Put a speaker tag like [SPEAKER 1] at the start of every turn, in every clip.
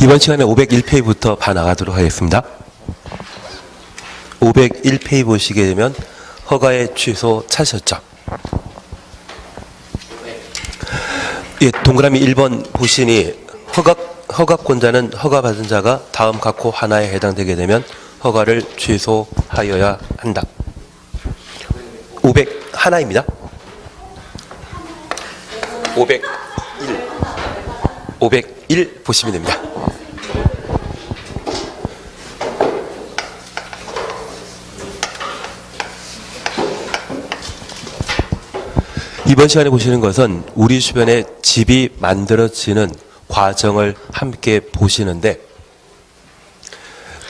[SPEAKER 1] 이번 시간에 501페이지부터 봐나가도록 하겠습니다. 501페이지 보시게 되면 허가의 취소 찾으셨죠? 예, 동그라미 1번 보시니 허가권자는 허가받은 자가 다음 각호 하나에 해당되게 되면 허가를 취소하여야 한다. 500 하나입니다. 501 보시면 됩니다. 이번 시간에 보시는 것은 우리 주변에 집이 만들어지는 과정을 함께 보시는데,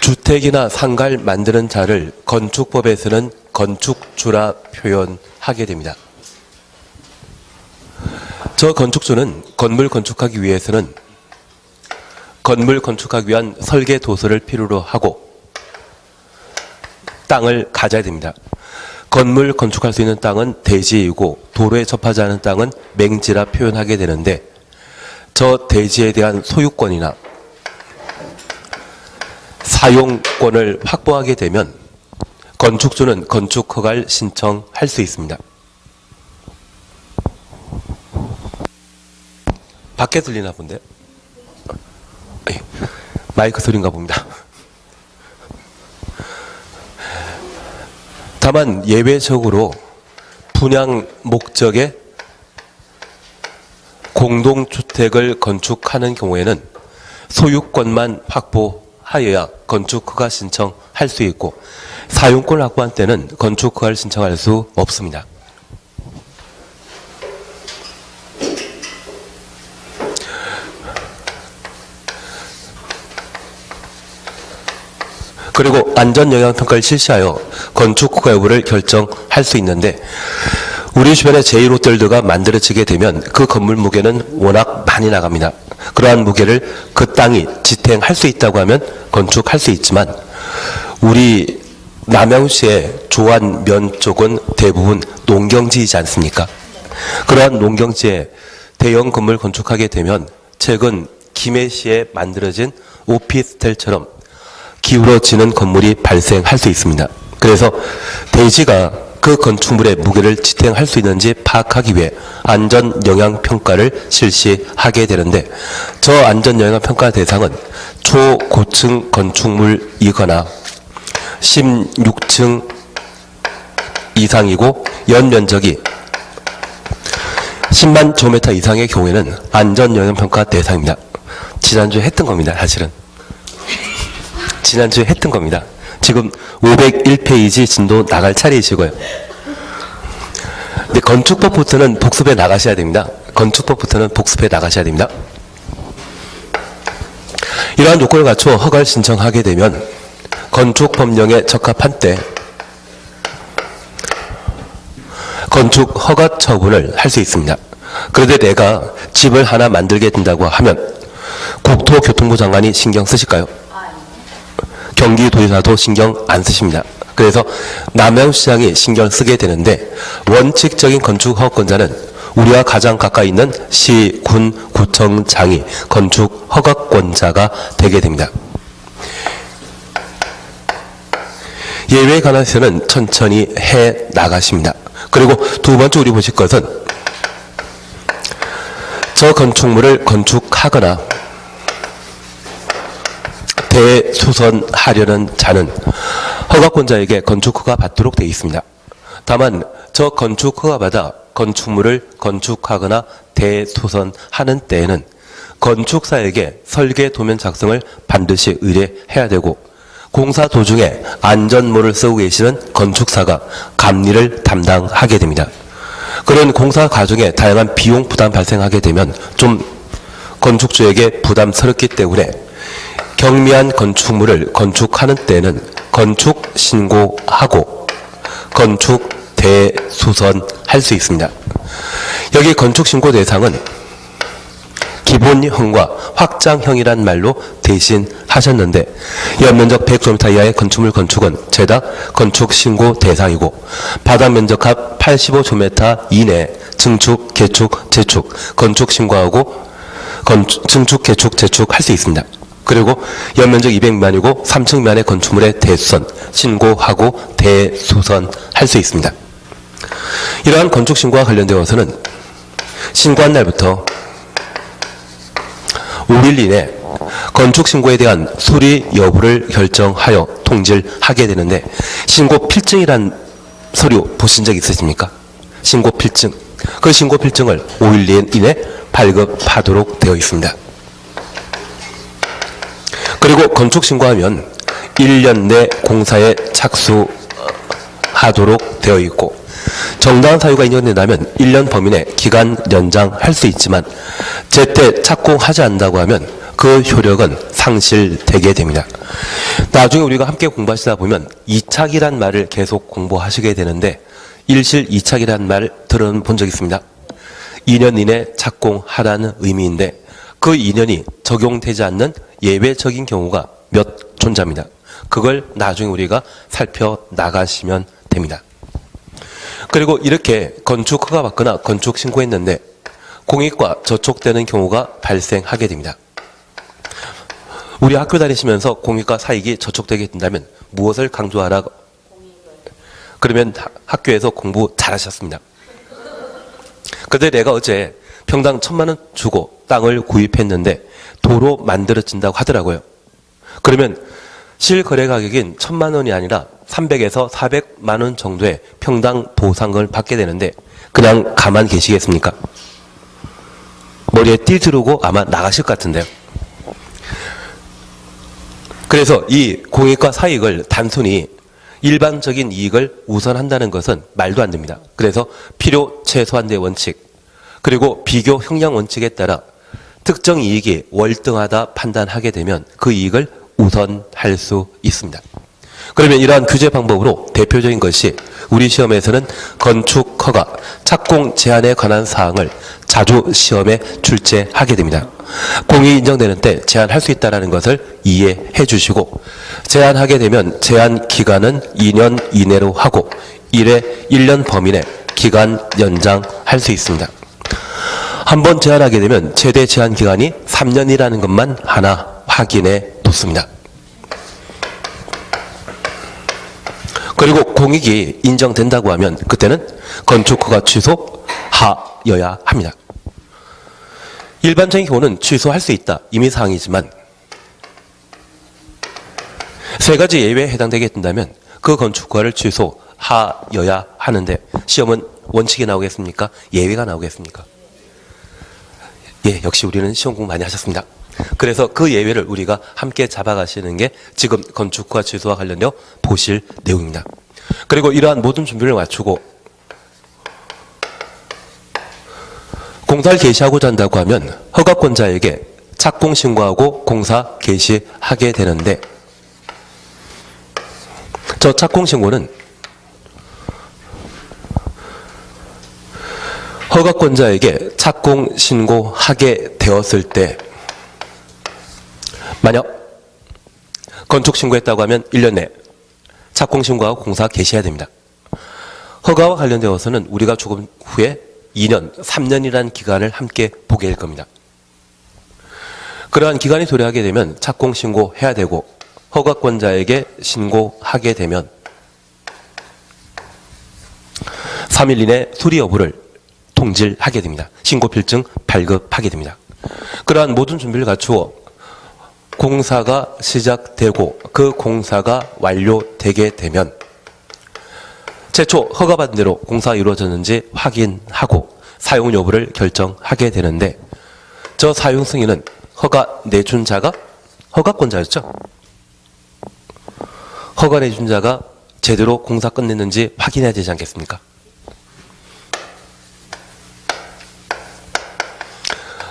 [SPEAKER 1] 주택이나 상가를 만드는 자를 건축법에서는 건축주라 표현하게 됩니다. 저 건축주는 건물 건축하기 위해서는 건물 건축하기 위한 설계 도서를 필요로 하고 땅을 가져야 됩니다. 건물 건축할 수 있는 땅은 대지이고 도로에 접하지 않은 땅은 맹지라 표현하게 되는데, 저 대지에 대한 소유권이나 사용권을 확보하게 되면 건축주는 건축허가를 신청할 수 있습니다. 밖에 들리나 본데요? 마이크 소리인가 봅니다. 다만 예외적으로 분양 목적의 공동주택을 건축하는 경우에는 소유권만 확보하여야 건축허가 신청할 수 있고, 사용권을 확보한 때는 건축허가를 신청할 수 없습니다. 그리고 안전영향평가를 실시하여 건축허가 여부를 결정할 수 있는데, 우리 주변에 제1호텔들가 만들어지게 되면 그 건물 무게는 워낙 많이 나갑니다. 그러한 무게를 그 땅이 지탱할 수 있다고 하면 건축할 수 있지만, 우리 남양주의 조안면 쪽은 대부분 농경지이지 않습니까? 그러한 농경지에 대형 건물 건축하게 되면 최근 김해시에 만들어진 오피스텔처럼 기울어지는 건물이 발생할 수 있습니다. 그래서 대지가 그 건축물의 무게를 지탱할 수 있는지 파악하기 위해 안전영향평가를 실시하게 되는데, 저 안전영향평가 대상은 초고층 건축물이거나 16층 이상이고 연면적이 10만 제곱미터 이상의 경우에는 안전영향평가 대상입니다. 지난주에 했던 겁니다. 사실은 지난주에 했던 겁니다. 지금 501페이지 진도 나갈 차례이시고요. 근데 건축법부터는 복습해 나가셔야 됩니다. 건축법부터는 복습해 나가셔야 됩니다. 이러한 요건을 갖춰 허가를 신청하게 되면 건축법령에 적합한 때 건축 허가 처분을 할 수 있습니다. 그런데 내가 집을 하나 만들게 된다고 하면 국토교통부 장관이 신경 쓰실까요? 경기도지사도 신경 안 쓰십니다. 그래서 남양주시장이 신경을 쓰게 되는데, 원칙적인 건축허가권자는 우리와 가장 가까이 있는 시, 군, 구청장이 건축허가권자가 되게 됩니다. 예외에 관해서는 천천히 해 나가십니다. 그리고 두 번째 우리 보실 것은, 저 건축물을 건축하거나 대수선하려는 자는 허가권자에게 건축허가 받도록 되어 있습니다. 다만 저 건축허가 받아 건축물을 건축하거나 대수선하는 때에는 건축사에게 설계 도면 작성을 반드시 의뢰해야 되고, 공사 도중에 안전모를 쓰고 계시는 건축사가 감리를 담당하게 됩니다. 그런 공사 과정에 다양한 비용 부담 발생하게 되면 좀 건축주에게 부담스럽기 때문에 경미한 건축물을 건축하는 때는 건축 신고하고 건축 대수선할 수 있습니다. 여기 건축 신고 대상은 기본형과 확장형이란 말로 대신하셨는데, 연면적 100제곱미터 이하의 건축물 건축은 죄다 건축 신고 대상이고, 바닥 면적 합 85제곱미터 이내 증축, 개축, 재축, 건축 신고하고 증축, 개축, 재축 할 수 있습니다. 그리고 연면적 200만이고 3층 미만의 건축물의 대수선, 신고하고 대수선할 수 있습니다. 이러한 건축 신고와 관련되어서는 신고한 날부터 5일 이내 건축 신고에 대한 수리 여부를 결정하여 통지하게 되는데, 신고 필증이란 서류 보신 적 있으십니까? 신고 필증. 그 신고 필증을 5일 이내 발급하도록 되어 있습니다. 그리고 건축 신고하면 1년 내 공사에 착수하도록 되어 있고, 정당한 사유가 인정된다면 1년 범위 내 기간 연장할 수 있지만 제때 착공하지 않는다고 하면 그 효력은 상실되게 됩니다. 나중에 우리가 함께 공부하시다 보면 이착이란 말을 계속 공부하시게 되는데, 일실 이착이란 말 들어본 적 있습니다. 2년 이내 착공하라는 의미인데, 그 2년이 적용되지 않는 예외적인 경우가 몇 존재합니다. 그걸 나중에 우리가 살펴나가시면 됩니다. 그리고 이렇게 건축 허가 받거나 건축 신고했는데 공익과 저촉되는 경우가 발생하게 됩니다. 우리 학교 다니시면서 공익과 사익이 저촉되게 된다면 무엇을 강조하라? 그러면 학교에서 공부 잘하셨습니다. 그런데 내가 어제 평당 1,000만 원 주고 땅을 구입했는데 도로 만들어진다고 하더라고요. 그러면 실거래 가격인 1,000만 원이 아니라 300에서 400만 원 정도의 평당 보상을 받게 되는데 그냥 가만 계시겠습니까? 머리에 띠 두르고 아마 나가실 것 같은데요. 그래서 이 공익과 사익을 단순히 일반적인 이익을 우선한다는 것은 말도 안 됩니다. 그래서 필요 최소한의 원칙, 그리고 비교 형량 원칙에 따라 특정 이익이 월등하다 판단하게 되면 그 이익을 우선할 수 있습니다. 그러면 이러한 규제 방법으로 대표적인 것이 우리 시험에서는 건축 허가, 착공 제한에 관한 사항을 자주 시험에 출제하게 됩니다. 공익이 인정되는 때 제한할 수 있다는 것을 이해해 주시고, 제한하게 되면 제한 기간은 2년 이내로 하고 1년 범위 내 기간 연장할 수 있습니다. 한번 제한하게 되면 최대 제한 기간이 3년이라는 것만 하나 확인해 뒀습니다. 그리고 공익이 인정된다고 하면 그때는 건축허가 취소하여야 합니다. 일반적인 경우는 취소할 수 있다, 임의사항이지만 세 가지 예외에 해당되게 된다면 그 건축허가를 취소하여야 하는데, 시험은 원칙이 나오겠습니까? 예외가 나오겠습니까? 예, 역시 우리는 시험 공부 많이 하셨습니다. 그래서 그 예외를 우리가 함께 잡아가시는 게 지금 건축허가 취소와 관련되어 보실 내용입니다. 그리고 이러한 모든 준비를 마치고 공사를 개시하고자 한다고 하면 허가권자에게 착공 신고하고 공사 개시하게 되는데, 저 착공 신고는 허가권자에게 착공 신고하게 되었을 때, 만약 건축 신고했다고 하면 1년 내 착공 신고하고 공사 개시해야 됩니다. 허가와 관련되어서는 우리가 조금 후에 2년, 3년이라는 기간을 함께 보게 될 겁니다. 그러한 기간이 도래하게 되면 착공 신고해야 되고, 허가권자에게 신고하게 되면 3일 이내 수리 여부를 통지하게 됩니다. 신고필증 발급하게 됩니다. 그러한 모든 준비를 갖추어 공사가 시작되고 그 공사가 완료되게 되면 최초 허가받은 대로 공사가 이루어졌는지 확인하고 사용 여부를 결정하게 되는데, 저 사용 승인은 허가 내준 자가 허가권자였죠. 허가 내준 자가 제대로 공사 끝냈는지 확인해야 되지 않겠습니까?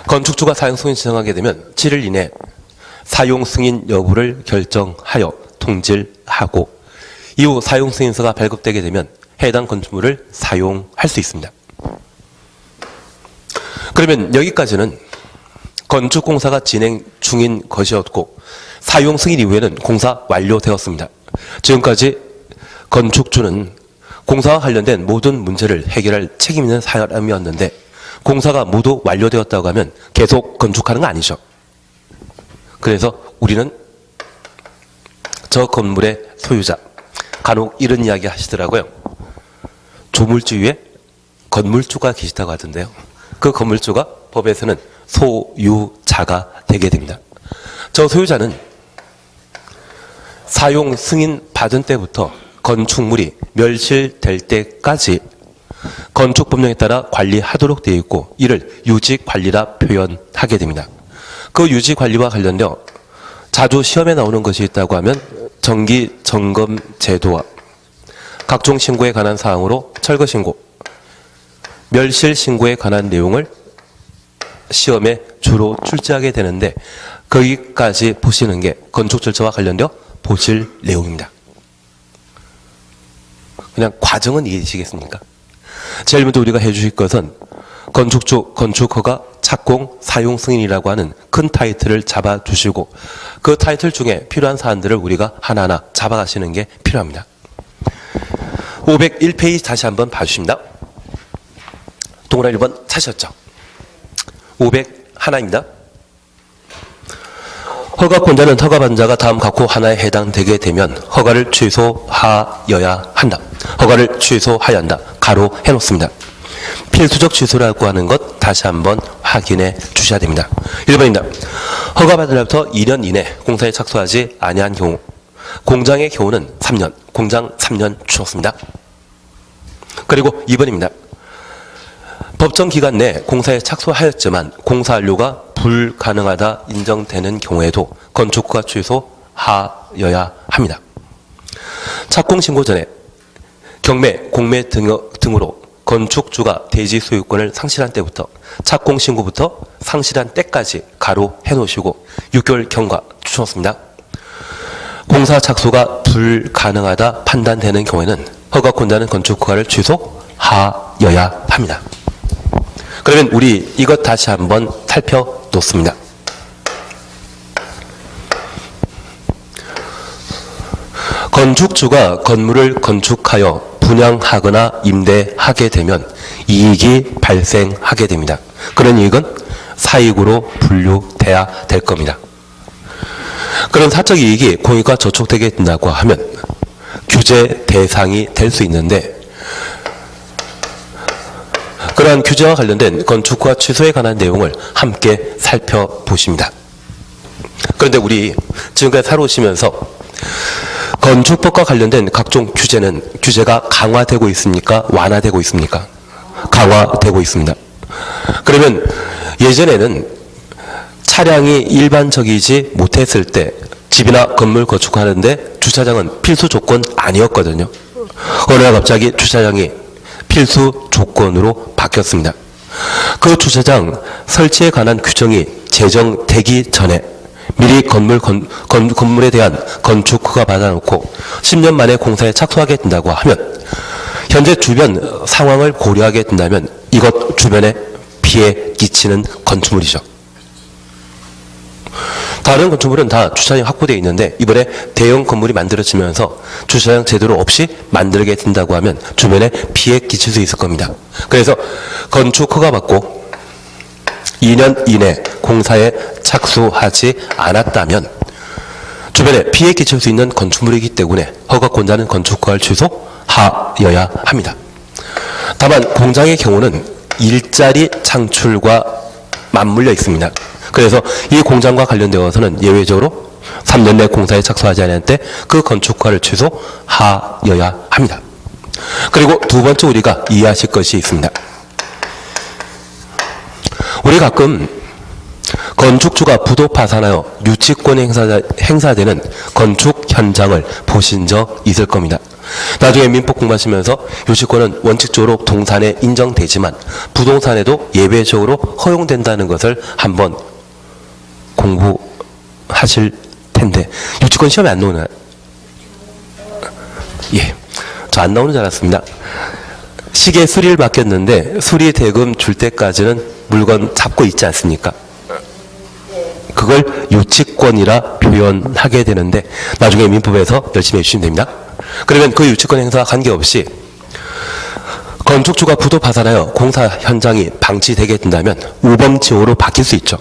[SPEAKER 1] 건축주가 사용 승인 신청하게 되면 7일 이내 사용 승인 여부를 결정하여 통지하고, 이후 사용 승인서가 발급되게 되면 해당 건축물을 사용할 수 있습니다. 그러면 여기까지는 건축공사가 진행 중인 것이었고, 사용 승인 이후에는 공사 완료되었습니다. 지금까지 건축주는 공사와 관련된 모든 문제를 해결할 책임 있는 사람이었는데, 공사가 모두 완료되었다고 하면 계속 건축하는 거 아니죠. 그래서 우리는 저 건물의 소유자, 간혹 이런 이야기 하시더라고요. 조물주 위에 건물주가 계시다고 하던데요. 그 건물주가 법에서는 소유자가 되게 됩니다. 저 소유자는 사용 승인 받은 때부터 건축물이 멸실될 때까지 건축법령에 따라 관리하도록 되어 있고, 이를 유지관리라 표현하게 됩니다. 그 유지관리와 관련되어 자주 시험에 나오는 것이 있다고 하면 정기 점검 제도와 각종 신고에 관한 사항으로 철거 신고, 멸실 신고에 관한 내용을 시험에 주로 출제하게 되는데, 거기까지 보시는 게 건축 절차와 관련되어 보실 내용입니다. 그냥 과정은 이해되시겠습니까? 제일 먼저 우리가 해주실 것은 건축주, 건축허가, 착공, 사용 승인이라고 하는 큰 타이틀을 잡아주시고, 그 타이틀 중에 필요한 사안들을 우리가 하나하나 잡아가시는 게 필요합니다. 501페이지 다시 한번 봐주십니다. 동그라미 1번 찾으셨죠? 501입니다. 허가권자는 허가받자가 다음 각호 하나에 해당되게 되면 허가를 취소하여야 한다. 허가를 취소하여야 한다. 가로 해놓습니다. 필수적 취소라고 하는 것 다시 한번 확인해 주셔야 됩니다. 1번입니다. 허가받은 날부터 2년 이내 공사에 착수하지 아니한 경우, 공장의 경우는 3년, 공장 3년 주었습니다. 그리고 2번입니다. 법정 기간 내 공사에 착수하였지만 공사 완료가 불가능하다 인정되는 경우에도 건축허가 취소하여야 합니다. 착공 신고 전에 경매, 공매 등으로 건축주가 대지 소유권을 상실한 때부터 착공 신고부터 상실한 때까지 가로 해놓으시고 6개월 경과 주셨습니다. 공사 착수가 불가능하다 판단되는 경우에는 허가권자는 건축허가를 취소하여야 합니다. 그러면 우리 이것 다시 한번 살펴놓습니다. 건축주가 건물을 건축하여 분양하거나 임대하게 되면 이익이 발생하게 됩니다. 그런 이익은 사익으로 분류돼야 될 겁니다. 그런 사적 이익이 공익과 저촉되게 된다고 하면 규제 대상이 될 수 있는데, 그러한 규제와 관련된 건축허가 취소에 관한 내용을 함께 살펴보십니다. 그런데 우리 지금까지 살아오시면서 건축법과 관련된 각종 규제가 강화되고 있습니까? 완화되고 있습니까? 강화되고 있습니다. 그러면 예전에는 차량이 일반적이지 못했을 때 집이나 건물 건축하는데 주차장은 필수 조건 아니었거든요. 어느 날 갑자기 주차장이 필수 조건으로 바뀌었습니다. 그 주차장 설치에 관한 규정이 제정되기 전에 미리 건물에 대한 건축허가 받아놓고 10년 만에 공사에 착수하게 된다고 하면 현재 주변 상황을 고려하게 된다면 이것 주변에 피해 끼치는 건축물이죠. 다른 건축물은 다 주차장이 확보되어 있는데 이번에 대형 건물이 만들어지면서 주차장 제대로 없이 만들게 된다고 하면 주변에 피해 끼칠 수 있을 겁니다. 그래서 건축허가 받고 2년 이내 공사에 착수하지 않았다면 주변에 피해 끼칠 수 있는 건축물이기 때문에 허가권자는 건축허가를 취소하여야 합니다. 다만 공장의 경우는 일자리 창출과 맞물려 있습니다. 그래서 이 공장과 관련되어서는 예외적으로 3년 내 공사에 착수하지 않을 때 그 건축허가를 취소하여야 합니다. 그리고 두 번째 우리가 이해하실 것이 있습니다. 우리 가끔 건축주가 부도 파산하여 유치권이 행사되는 건축 현장을 보신 적 있을 겁니다. 나중에 민법 공부하시면서 유치권은 원칙적으로 동산에 인정되지만 부동산에도 예외적으로 허용된다는 것을 한번 공부하실 텐데 유치권 시험에 안 나오나요? 예, 저 안 나오는 줄 알았습니다. 시계 수리를 맡겼는데 수리 대금 줄 때까지는 물건 잡고 있지 않습니까? 그걸 유치권이라 표현하게 되는데 나중에 민법에서 열심히 해주시면 됩니다. 그러면 그 유치권 행사와 관계없이 건축주가 부도 파산하여 공사 현장이 방치되게 된다면 우범지호로 바뀔 수 있죠.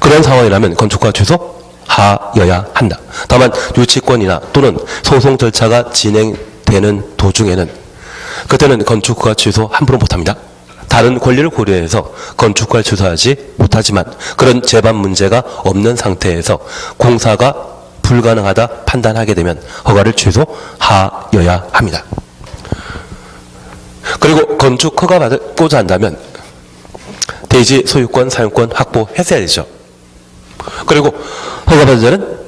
[SPEAKER 1] 그런 상황이라면 건축허가 취소하여야 한다. 다만 유치권이나 또는 소송 절차가 진행되는 도중에는 그때는 건축허가 취소 함부로 못합니다. 다른 권리를 고려해서 건축허가를 취소하지 못하지만 그런 재반 문제가 없는 상태에서 공사가 불가능하다 판단하게 되면 허가를 취소하여야 합니다. 그리고 건축허가 받고자 한다면 대지 소유권, 사용권 확보했어야 되죠. 그리고 허가받은 자는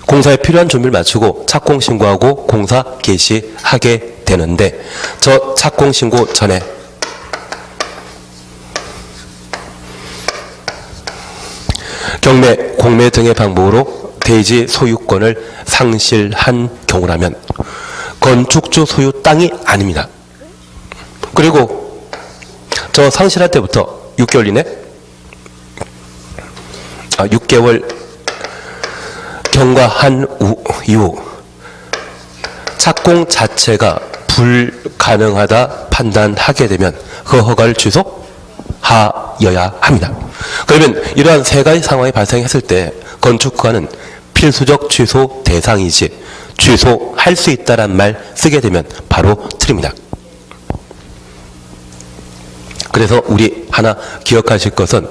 [SPEAKER 1] 공사에 필요한 준비를 마치고 착공 신고하고 공사 개시하게 되는데 저 착공 신고 전에 경매, 공매 등의 방법으로 대지 소유권을 상실한 경우라면 건축주 소유 땅이 아닙니다. 그리고 저 상실할 때부터 6개월 이내 6개월 경과한 이후 착공 자체가 불가능하다 판단하게 되면 그 허가를 취소하여야 합니다. 그러면 이러한 세 가지 상황이 발생했을 때 건축허가는 필수적 취소 대상이지 취소할 수 있다란 말 쓰게 되면 바로 틀립니다. 그래서 우리 하나 기억하실 것은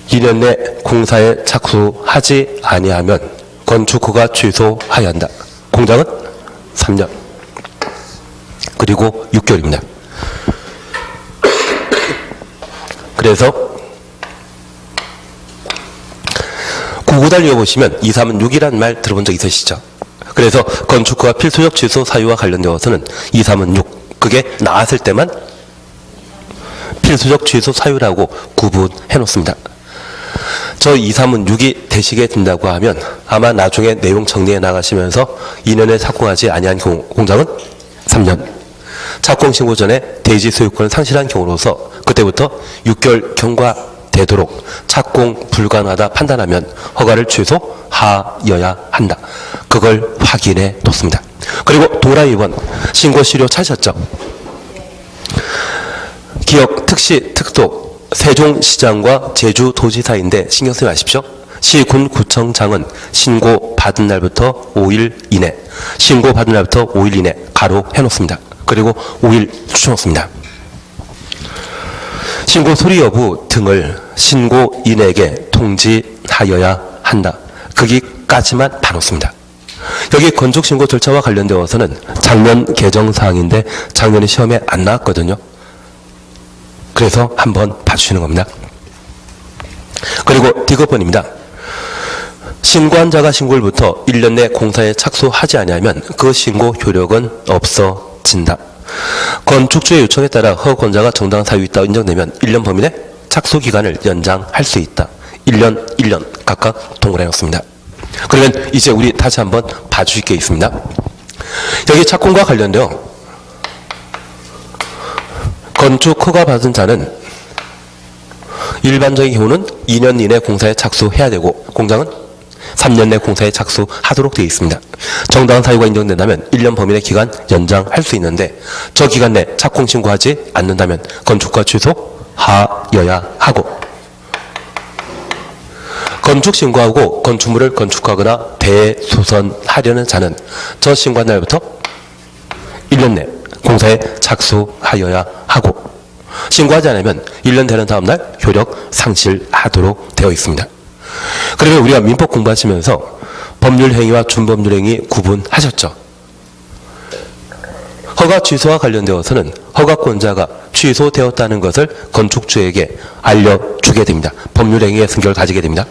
[SPEAKER 1] 2년 내 공사에 착수하지 아니하면 건축허가 취소하여야 한다. 공장은 3년 그리고 6개월입니다. 그래서 구구달 읽어보시면 2, 3은 6이라는 말 들어본 적 있으시죠? 그래서 건축허가 필수적 취소 사유와 관련되어서는 2, 3은 6 그게 나왔을 때만 필수적 취소 사유라고 구분해 놓습니다. 저 2, 3은 6이 되시게 된다고 하면 아마 나중에 내용 정리해 나가시면서 2년에 착공하지 아니한 경우 공장은 3년 착공 신고 전에 대지 소유권을 상실한 경우로서 그때부터 6개월 경과되도록 착공 불가능하다 판단하면 허가를 취소하여야 한다. 그걸 확인해 놓습니다. 그리고 도라 2번 신고 시료 찾으셨죠? 기역, 특시, 특도 세종시장과 제주도지사인데 신경 쓰지 마십시오. 시군 구청장은 신고 받은 날부터 5일 이내, 신고 받은 날부터 5일 이내 가로 해놓습니다. 그리고 5일 추천놓습니다. 신고 소리 여부 등을 신고인에게 통지하여야 한다. 거기까지만 봐놓습니다. 여기 건축신고 절차와 관련되어서는 작년 개정사항인데 작년에 시험에 안 나왔거든요. 그래서 한번 봐주시는 겁니다. 그리고 디귿번입니다. 신고한 자가 신고일부터 1년 내 공사에 착수하지 아니하면 그 신고 효력은 없어진다. 건축주의 요청에 따라 허가권자가 정당한 사유 있다고 인정되면 1년 범위 내 착수 기간을 연장할 수 있다. 1년, 1년 각각 동그라미 놓습니다. 그러면 이제 우리 다시 한번 봐주실 게 있습니다. 여기 착공과 관련되어 건축 허가 받은 자는 일반적인 경우는 2년 이내 공사에 착수해야 되고 공장은 3년 내 공사에 착수하도록 되어 있습니다. 정당한 사유가 인정된다면 1년 범위 내 기간 연장할 수 있는데 저 기간 내 착공 신고하지 않는다면 건축허가 취소하여야 하고 건축 신고하고 건축물을 건축하거나 대수선하려는 자는 저 신고한 날부터 1년 내 공사에 착수하여야 하고 신고하지 않으면 1년 되는 다음 날 효력 상실하도록 되어 있습니다. 그러면 우리가 민법 공부하시면서 법률행위와 준법률행위 구분하셨죠? 허가 취소와 관련되어서는 허가권자가 취소되었다는 것을 건축주에게 알려주게 됩니다. 법률행위의 승격을 가지게 됩니다.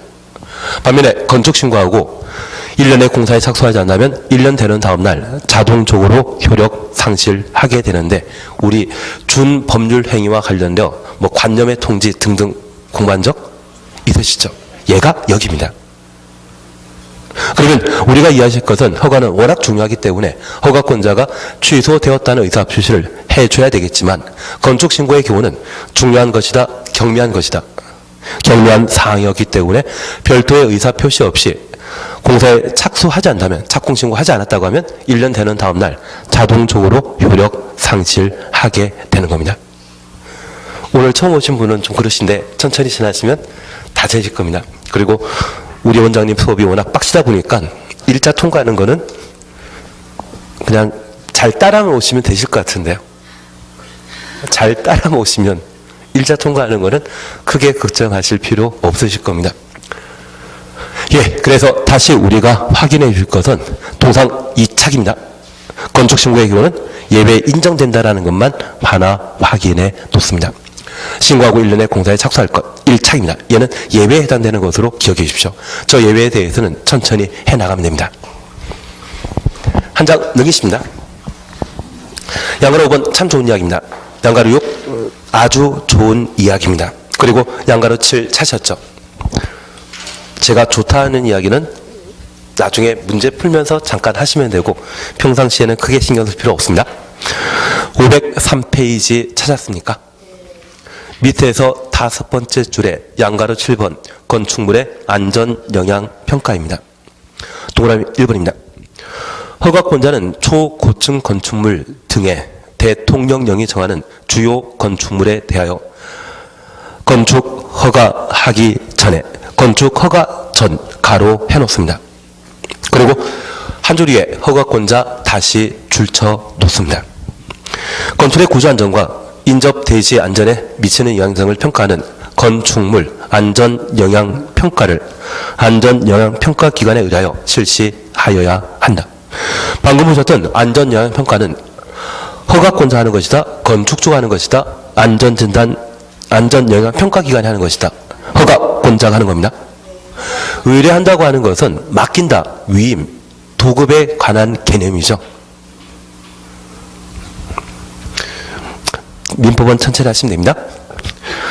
[SPEAKER 1] 반면에 건축신고하고 1년에 공사에 착수하지 않으면 1년 되는 다음 날 자동적으로 효력 상실하게 되는데 우리 준법률행위와 관련되어 관념의 통지 등등 공부한 적 있으시죠? 얘가 여기입니다. 그러면 우리가 이해하실 것은 허가는 워낙 중요하기 때문에 허가권자가 취소되었다는 의사표시를 해줘야 되겠지만 건축신고의 경우는 중요한 것이다, 경미한 것이다. 경미한 사항이었기 때문에 별도의 의사표시 없이 공사에 착수하지 않다면, 착공신고하지 않았다고 하면 1년 되는 다음 날 자동적으로 효력 상실하게 되는 겁니다. 오늘 처음 오신 분은 좀 그러신데 천천히 지나시면 다 자제하실 겁니다. 그리고 우리 원장님 수업이 워낙 빡시다 보니까 1차 통과하는 거는 그냥 잘 따라만 오시면 되실 것 같은데요. 잘 따라만 오시면 1차 통과하는 거는 크게 걱정하실 필요 없으실 겁니다. 예, 그래서 다시 우리가 확인해 줄 것은 동상 2착입니다. 건축신고의 경우는 예외 인정된다라는 것만 하나 확인해 놓습니다. 신고하고 1년에 공사에 착수할 것 1착입니다. 얘는 예외에 해당되는 것으로 기억해 주십시오. 저 예외에 대해서는 천천히 해나가면 됩니다. 한 장 넘기십니다. 양가로 5번 참 좋은 이야기입니다. 양가로 6 아주 좋은 이야기입니다. 그리고 양가로 7 찾으셨죠? 제가 좋다는 이야기는 나중에 문제 풀면서 잠깐 하시면 되고 평상시에는 크게 신경 쓸 필요 없습니다. 503페이지 찾았습니까? 밑에서 5번째 줄에 양가로 7번 건축물의 안전영향평가입니다. 동그라미 1번입니다. 허가권자는 초고층 건축물 등의 대통령령이 정하는 주요 건축물에 대하여 건축 허가하기 전에 건축 허가 전 가로 해놓습니다. 그리고 한 줄 위에 허가권자 다시 줄쳐 놓습니다. 건축의 구조 안전과 인접 대지 안전에 미치는 영향성을 평가하는 건축물 안전영향평가를 안전영향평가 기관에 의하여 실시하여야 한다. 방금 보셨던 안전영향평가는 허가권자 하는 것이다. 건축주가 하는 것이다. 안전진단 안전영향평가 기관이 하는 것이다. 허가권자가 하는 겁니다. 의뢰한다고 하는 것은 맡긴다, 위임, 도급에 관한 개념이죠. 민법은 천천히 하시면 됩니다.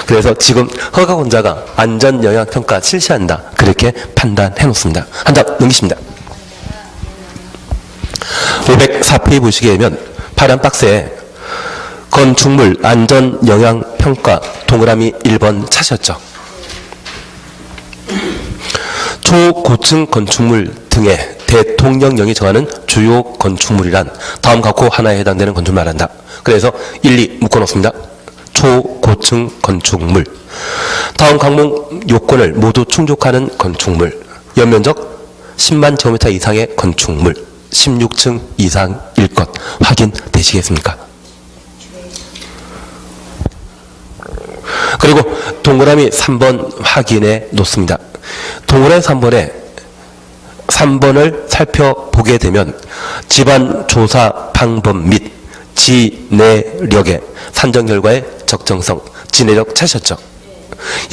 [SPEAKER 1] 그래서 지금 허가권자가 안전영향평가 실시한다. 그렇게 판단해 놓습니다. 한 장 넘기십니다. 504페이지 보시게 되면 파란 박스에 건축물 안전영향평가 동그라미 1번 찾으셨죠? 초고층 건축물 등의 대통령령이 정하는 주요 건축물이란 다음 각호 하나에 해당되는 건축물 말한다. 그래서 1, 2 묶어놓습니다. 초고층 건축물. 다음 항목 요건을 모두 충족하는 건축물. 연면적 10만 제곱미터 이상의 건축물. 16층 이상일 것 확인되시겠습니까? 그리고 동그라미 3번 확인해 놓습니다. 동그라미 3번을 살펴보게 되면 집안 조사 방법 및 지내력의 산정 결과의 적정성, 지내력 찾으셨죠?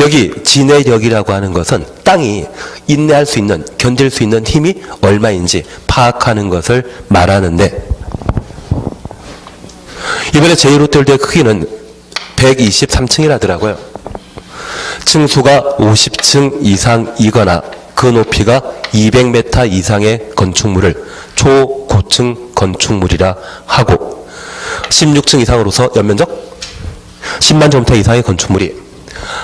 [SPEAKER 1] 여기 지내력이라고 하는 것은 땅이 인내할 수 있는, 견딜 수 있는 힘이 얼마인지 파악하는 것을 말하는데 이번에 제1호텔의 크기는 123층이라더라고요. 층수가 50층 이상이거나 그 높이가 200m 이상의 건축물을 초고층 건축물이라 하고 16층 이상으로서 연면적 10만 제곱미터 이상의 건축물이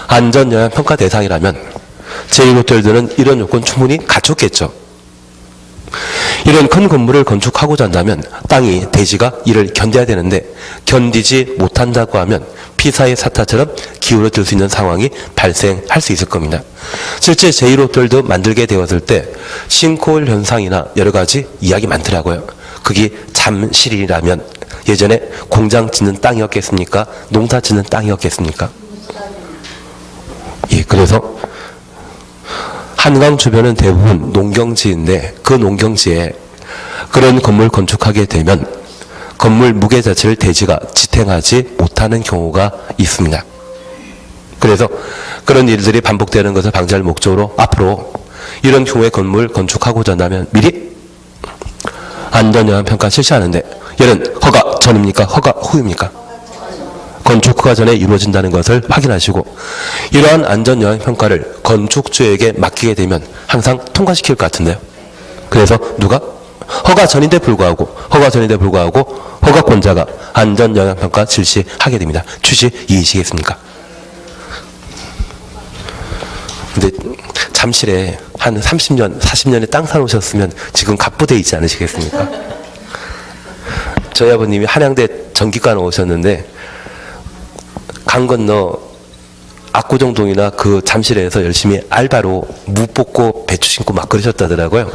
[SPEAKER 1] 안전영향평가 대상이라면 제1호텔들은 이런 요건 충분히 갖췄겠죠. 이런 큰 건물을 건축하고자 한다면 땅이 대지가 이를 견뎌야 되는데 견디지 못한다고 하면 피사의 사타처럼 기울어질 수 있는 상황이 발생할 수 있을 겁니다. 실제 제1호텔도 만들게 되었을 때 싱크홀 현상이나 여러 가지 이야기 많더라고요. 그게 잠실이라면 예전에 공장 짓는 땅이었겠습니까? 농사 짓는 땅이었겠습니까? 예, 그래서 한강 주변은 대부분 농경지인데 그 농경지에 그런 건물 건축하게 되면 건물 무게 자체를 대지가 지탱하지 못하는 경우가 있습니다. 그래서 그런 일들이 반복되는 것을 방지할 목적으로 앞으로 이런 경우에 건물 건축하고자 한다면 미리 안전영향평가 실시하는데 얘는 허가 전입니까? 허가 후입니까? 건축 허가 전에 이루어진다는 것을 확인하시고 이러한 안전영향평가를 건축주에게 맡기게 되면 항상 통과시킬 것 같은데요. 그래서 누가? 허가 전인데 불구하고 허가권자가 안전영향평가 실시하게 됩니다. 취지 이해하시겠습니까? 근데 잠실에 한 30년, 40년에 땅 사놓으셨으면 지금 갑부대 있지 않으시겠습니까? 저희 아버님이 한양대 전기과 나오셨는데 강 건너 압구정동이나 그 잠실에서 열심히 알바로 무 뽑고 배추 심고 막 그러셨다더라고요.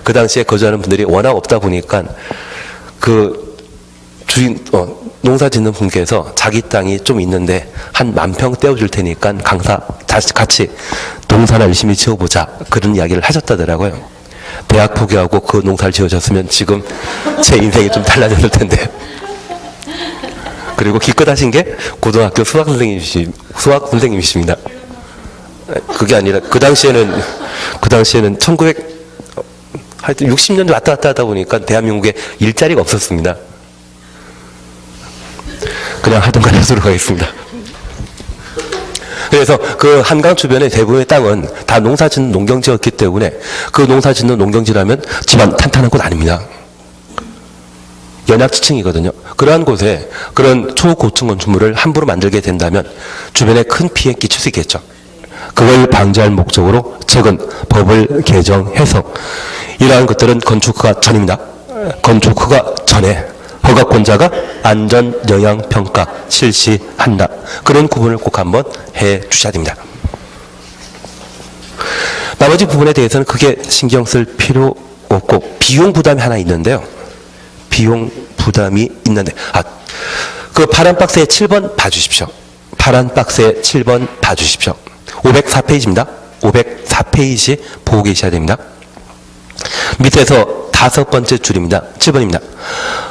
[SPEAKER 1] 그 당시에 거주하는 분들이 워낙 없다 보니까 그 주인, 농사 짓는 분께서 자기 땅이 좀 있는데 한 10,000평 떼어줄 테니까 강사 다시 같이 농사나 열심히 지어보자. 그런 이야기를 하셨다더라고요. 대학 포기하고 그 농사를 지어졌으면 지금 제 인생이 좀 달라졌을 텐데. 그리고 기껏하신 게 고등학교 수학 선생님이십니다. 그게 아니라 그 당시에는 하여튼 60년대 왔다 갔다 하다 보니까 대한민국에 일자리가 없었습니다. 그냥 하던 걸 하도록 하겠습니다. 그래서 그 한강 주변의 대부분의 땅은 다 농사짓는 농경지였기 때문에 그 농사짓는 농경지라면 집안 탄탄한 곳 아닙니다. 연약지층이거든요. 그러한 곳에 그런 초고층 건축물을 함부로 만들게 된다면 주변에 큰 피해 끼칠 수 있겠죠. 그걸 방지할 목적으로 최근 법을 개정해서 이러한 것들은 건축허가 전입니다. 건축허가 전에 허가권자가 안전영향평가 실시한다. 그런 구분을 꼭 한번 해 주셔야 됩니다. 나머지 부분에 대해서는 크게 신경 쓸 필요 없고 비용 부담이 하나 있는데요. 비용 부담이 있는데 그 파란 박스의 7번 봐주십시오. 파란 박스의 7번 봐주십시오. 504페이지입니다. 504페이지 보고 계셔야 됩니다. 밑에서 5번째 줄입니다. 7번입니다.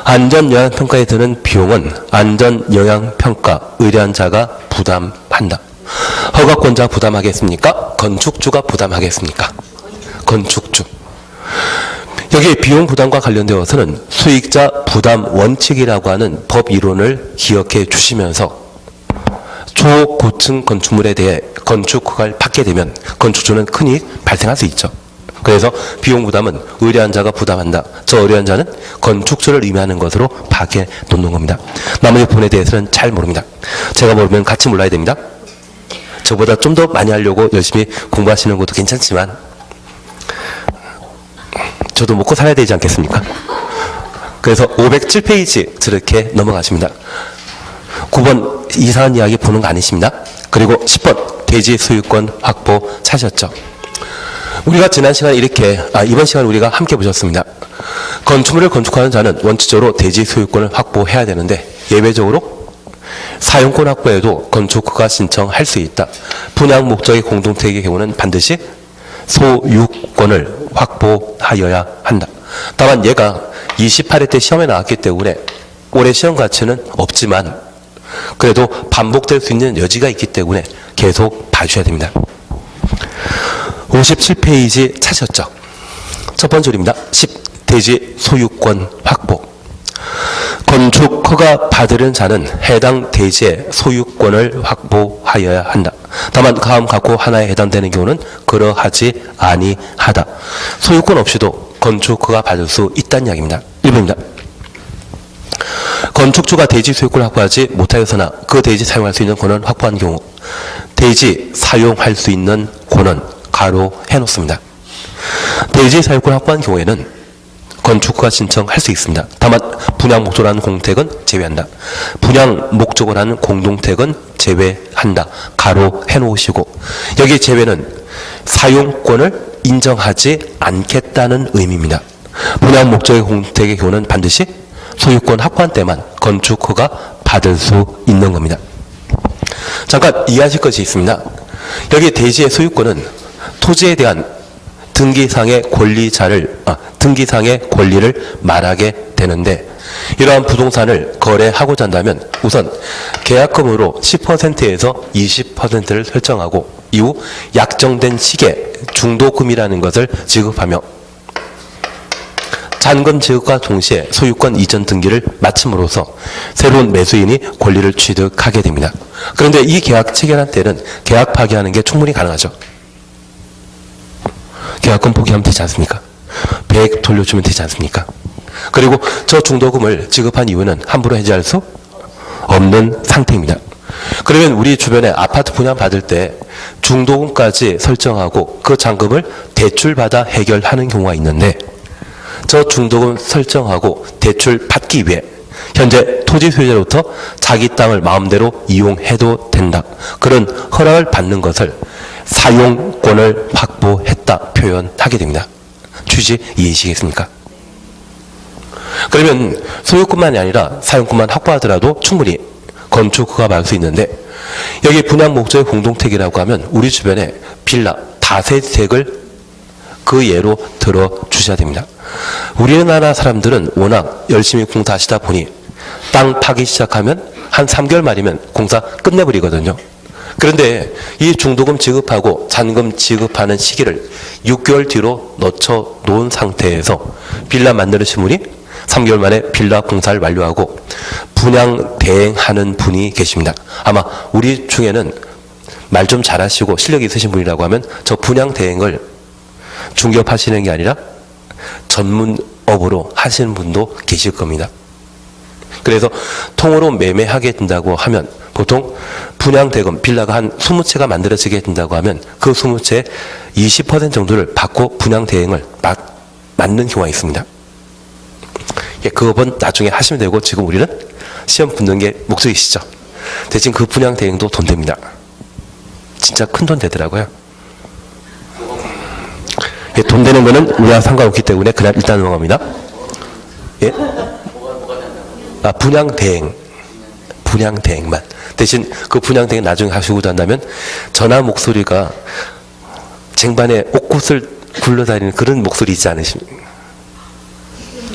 [SPEAKER 1] 안전영향평가에 드는 비용은 안전영향평가 의뢰한 자가 부담한다. 허가권자 부담하겠습니까? 건축주가 부담하겠습니까? 건축주. 여기 비용 부담과 관련되어서는 수익자 부담 원칙이라고 하는 법 이론을 기억해 주시면서 초고층 건축물에 대해 건축 허가를 받게 되면 건축주는 큰 이익 발생할 수 있죠. 그래서 비용 부담은 의뢰한 자가 부담한다. 저 의뢰한 자는 건축주를 의미하는 것으로 파악해 놓는 겁니다. 나머지 부분에 대해서는 잘 모릅니다. 제가 모르면 같이 몰라야 됩니다. 저보다 좀 더 많이 하려고 열심히 공부하시는 것도 괜찮지만 저도 먹고 살아야 되지 않겠습니까? 그래서 507페이지 저렇게 넘어가십니다. 9번 이상한 이야기 보는 거 아니십니다. 그리고 10번 대지 소유권 확보 찾으셨죠? 우리가 지난 시간에 이번 시간 우리가 함께 보셨습니다. 건축물을 건축하는 자는 원칙적으로 대지 소유권을 확보해야 되는데 예외적으로 사용권 확보에도 건축허가 신청할 수 있다. 분양 목적의 공동택의 경우는 반드시 소유권을 확보하여야 한다. 다만 얘가 28회 때 시험에 나왔기 때문에 올해 시험 가치는 없지만 그래도 반복될 수 있는 여지가 있기 때문에 계속 봐주셔야 됩니다. 57페이지 찾으셨죠? 첫 번째 줄입니다. 10. 대지 소유권 확보. 건축허가 받으려는 자는 해당 대지의 소유권을 확보하여야 한다. 다만 다음 각호 하나에 해당되는 경우는 그러하지 아니하다. 소유권 없이도 건축허가 받을 수 있다는 이야기입니다. 1번입니다. 건축주가 대지 소유권을 확보하지 못하여서나 그 대지 사용할 수 있는 권한을 확보한 경우 대지 사용할 수 있는 권한 가로 해놓습니다. 대지 사용권 확보한 경우에는 건축허가 신청할 수 있습니다. 다만 분양 목적으로 하는 공동택은 제외한다. 분양 목적으로 하는 공동택은 제외한다. 가로 해놓으시고 여기 제외는 사용권을 인정하지 않겠다는 의미입니다. 분양 목적의 공동택의 경우는 반드시 소유권 확보한 때만 건축허가 받을 수 있는 겁니다. 잠깐 이해하실 것이 있습니다. 여기 대지의 소유권은 토지에 대한 등기상의 권리를 말하게 되는데 이러한 부동산을 거래하고자 한다면 우선 계약금으로 10%에서 20%를 설정하고 이후 약정된 시기에 중도금이라는 것을 지급하며 잔금 지급과 동시에 소유권 이전 등기를 마침으로써 새로운 매수인이 권리를 취득하게 됩니다. 그런데 이 계약 체결한 때는 계약 파기하는 게 충분히 가능하죠. 계약금 포기하면 되지 않습니까? 100 돌려주면 되지 않습니까? 그리고 저 중도금을 지급한 이유는 함부로 해지할 수 없는 상태입니다. 그러면 우리 주변에 아파트 분양 받을 때 중도금까지 설정하고 그 잔금을 대출받아 해결하는 경우가 있는데 저 중도금 설정하고 대출 받기 위해 현재 토지 소유자로부터 자기 땅을 마음대로 이용해도 된다. 그런 허락을 받는 것을 사용권을 확보했다 표현하게 됩니다. 취지 이해하시겠습니까? 그러면 소유권만이 아니라 사용권만 확보하더라도 충분히 건축 허가받을 수 있는데, 여기 분양 목적의 공동택이라고 하면 우리 주변에 빌라, 다세택을 그 예로 들어 주셔야 됩니다. 우리나라 사람들은 워낙 열심히 공사하시다 보니 땅 파기 시작하면 한 3개월 말이면 공사 끝내버리거든요. 그런데 이 중도금 지급하고 잔금 지급하는 시기를 6개월 뒤로 늦춰 놓은 상태에서 빌라 만드신 분이 3개월 만에 빌라 공사를 완료하고 분양 대행하는 분이 계십니다. 아마 우리 중에는 말 좀 잘하시고 실력이 있으신 분이라고 하면 저 분양 대행을 중개업하시는 게 아니라 전문업으로 하시는 분도 계실 겁니다. 그래서 통으로 매매하게 된다고 하면 보통 분양 대금 빌라가 한 20채가 만들어지게 된다고 하면 그 20채 20% 정도를 받고 분양 대행을 맞는 경우가 있습니다. 예, 그 법은 나중에 하시면 되고 지금 우리는 시험 붙는 게 목적이시죠. 대신 그 분양 대행도 돈 됩니다. 진짜 큰 돈 되더라고요. 예, 돈 되는 거는 우리와 상관없기 때문에 그냥 일단 넘어갑니다. 예? 분양 대행. 분양 대행만. 대신 그 분양 대행 나중에 하시고자 한다면 전화 목소리가 쟁반에 옥굿을 굴러다니는 그런 목소리 있지 않으십니까?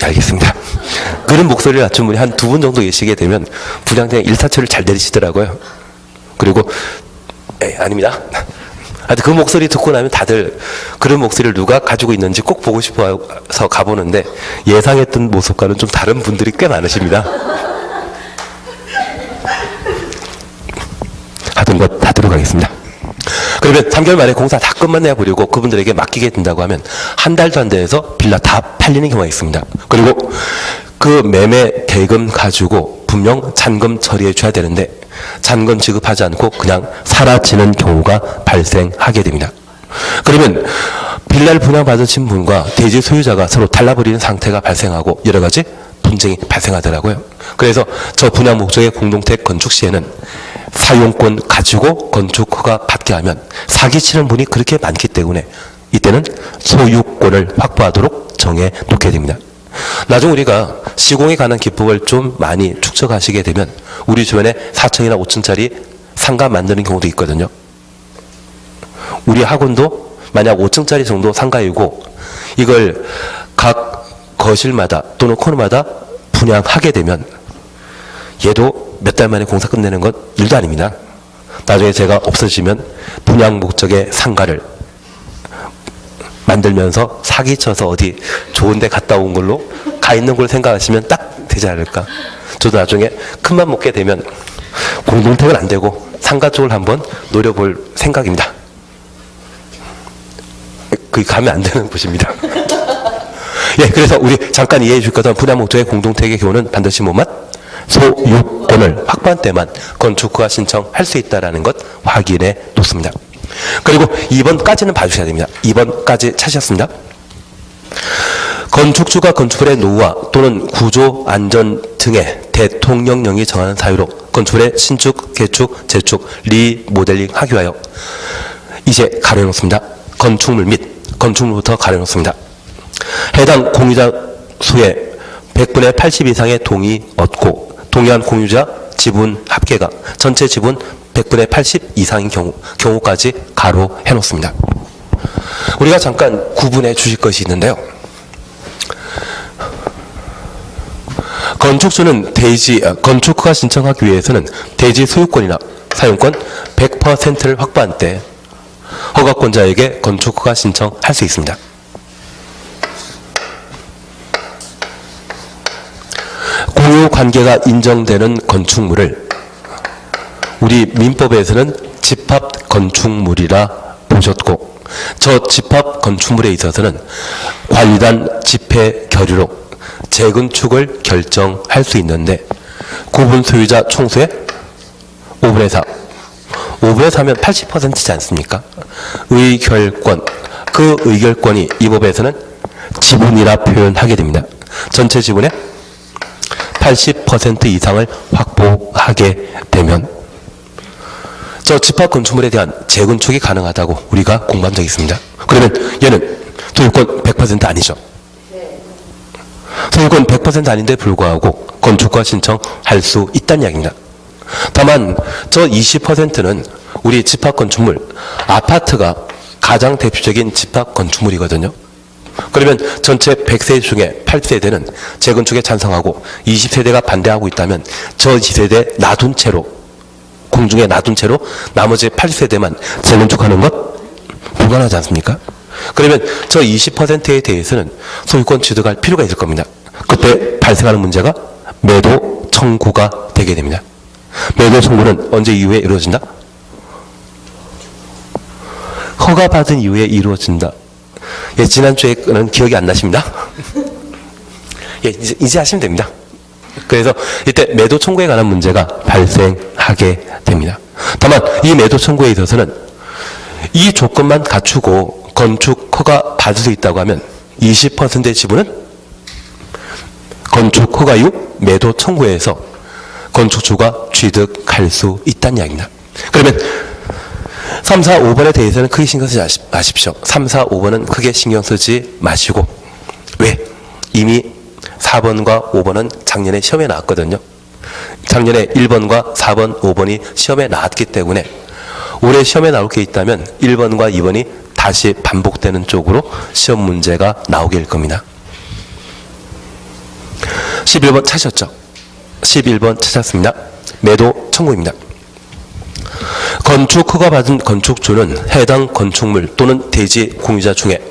[SPEAKER 1] 알겠습니다. 그런 목소리를 갖춘 분이 한 2분 정도 계시게 되면 분양 대행 1타처를 잘 내리시더라고요. 그리고 아닙니다. 그 목소리 듣고 나면 다들 그런 목소리를 누가 가지고 있는지 꼭 보고 싶어서 가보는데 예상했던 모습과는 좀 다른 분들이 꽤 많으십니다. 하던 것 하도록 하겠습니다. 그러면 3개월 만에 공사 다 끝만내야 버리고 그분들에게 맡기게 된다고 하면 한 달도 안 돼서 빌라 다 팔리는 경우가 있습니다. 그리고 그 매매 대금 가지고 분명 잔금 처리해 줘야 되는데 잔금 지급하지 않고 그냥 사라지는 경우가 발생하게 됩니다. 그러면 빌라를 분양받으신 분과 대지 소유자가 서로 달라버리는 상태가 발생하고 여러 가지 분쟁이 발생하더라고요. 그래서 저 분양 목적의 공동택 건축 시에는 사용권 가지고 건축 허가 받게 하면 사기치는 분이 그렇게 많기 때문에 이때는 소유권을 확보하도록 정해 놓게 됩니다. 나중 우리가 시공에 관한 기법을 좀 많이 축적하시게 되면 우리 주변에 4층이나 5층짜리 상가 만드는 경우도 있거든요. 우리 학원도 만약 5층짜리 정도 상가이고 이걸 각 거실마다 또는 코너마다 분양하게 되면 얘도 몇 달 만에 공사 끝내는 건 일도 아닙니다. 나중에 제가 없어지면 분양 목적의 상가를 만들면서 사기쳐서 어디 좋은 데 갔다 온 걸로 가 있는 걸 생각하시면 딱 되지 않을까. 저도 나중에 큰맘 먹게 되면 공동택은 안 되고 상가 쪽을 한번 노려볼 생각입니다. 그게 가면 안 되는 곳입니다. 예, 그래서 우리 잠깐 이해해 줄 거던 분양 목적의 공동택의 경우는 반드시 뭐만? 소유권을 확보한 때만 건축허가 신청할 수 있다는 것 확인해 놓습니다. 그리고 2번까지는 봐주셔야 됩니다. 2번까지 찾으셨습니다. 건축주가 건축물의 노후화 또는 구조 안전 등의 대통령령이 정하는 사유로 건축물의 신축, 개축, 재축, 리모델링 하기 위하여 이제 가려놓습니다. 건축물 및 건축물부터 가려놓습니다. 해당 공유자 수의 100분의 80 이상의 동의 얻고 동의한 공유자 지분 합계가 전체 지분 100분의 80 이상인 경우까지 가로 해놓습니다. 우리가 잠깐 구분해 주실 것이 있는데요. 건축주는 건축허가 신청하기 위해서는 대지 소유권이나 사용권 100%를 확보한 때 허가권자에게 건축허가 신청할 수 있습니다. 공유 관계가 인정되는 건축물을 우리 민법에서는 집합 건축물이라 보셨고 저 집합 건축물에 있어서는 관리단 집회 결의로 재건축을 결정할 수 있는데 구분 소유자 총수의 5분의 4. 5분의 4면 80%지 않습니까? 의결권. 그 의결권이 이 법에서는 지분이라 표현하게 됩니다. 전체 지분의 80% 이상을 확보하게 되면 저 집합 건축물에 대한 재건축이 가능하다고 우리가 공부한 적이 있습니다. 그러면 얘는 소유권 100% 아니죠. 소유권 100% 아닌데 불구하고 건축허가 신청할 수 있다는 이야기입니다. 다만 저 20%는 우리 집합 건축물, 아파트가 가장 대표적인 집합 건축물이거든요. 그러면 전체 100세대 중에 8세대는 재건축에 찬성하고 20세대가 반대하고 있다면 저 2세대 놔둔 채로, 공중에 놔둔 채로 나머지 8세대만 재건축하는 것 불가능하지 않습니까? 그러면 저 20%에 대해서는 소유권 취득할 필요가 있을 겁니다. 그때 발생하는 문제가 매도 청구가 되게 됩니다. 매도 청구는 언제 이후에 이루어진다? 허가받은 이후에 이루어진다. 예, 지난주에는 기억이 안 나십니다. 예, 이제 하시면 됩니다. 그래서 이때 매도 청구에 관한 문제가 발생하게 됩니다. 다만 이 매도 청구에 있어서는 이 조건만 갖추고 건축 허가 받을 수 있다고 하면 20%의 지분은 건축 허가 이후 매도 청구에서 건축주가 취득할 수 있다는 이야기입니다. 그러면 3, 4, 5번에 대해서는 크게 신경 쓰지 마십시오. 3, 4, 5번은 크게 신경 쓰지 마시고. 왜? 이미 4번과 5번은 작년에 시험에 나왔거든요. 작년에 1번과 4번, 5번이 시험에 나왔기 때문에 올해 시험에 나올 게 있다면 1번과 2번이 다시 반복되는 쪽으로 시험 문제가 나오게 될 겁니다. 11번 찾으셨죠? 11번 찾았습니다. 매도 청구입니다. 건축 허가받은 건축주는 해당 건축물 또는 대지 공유자 중에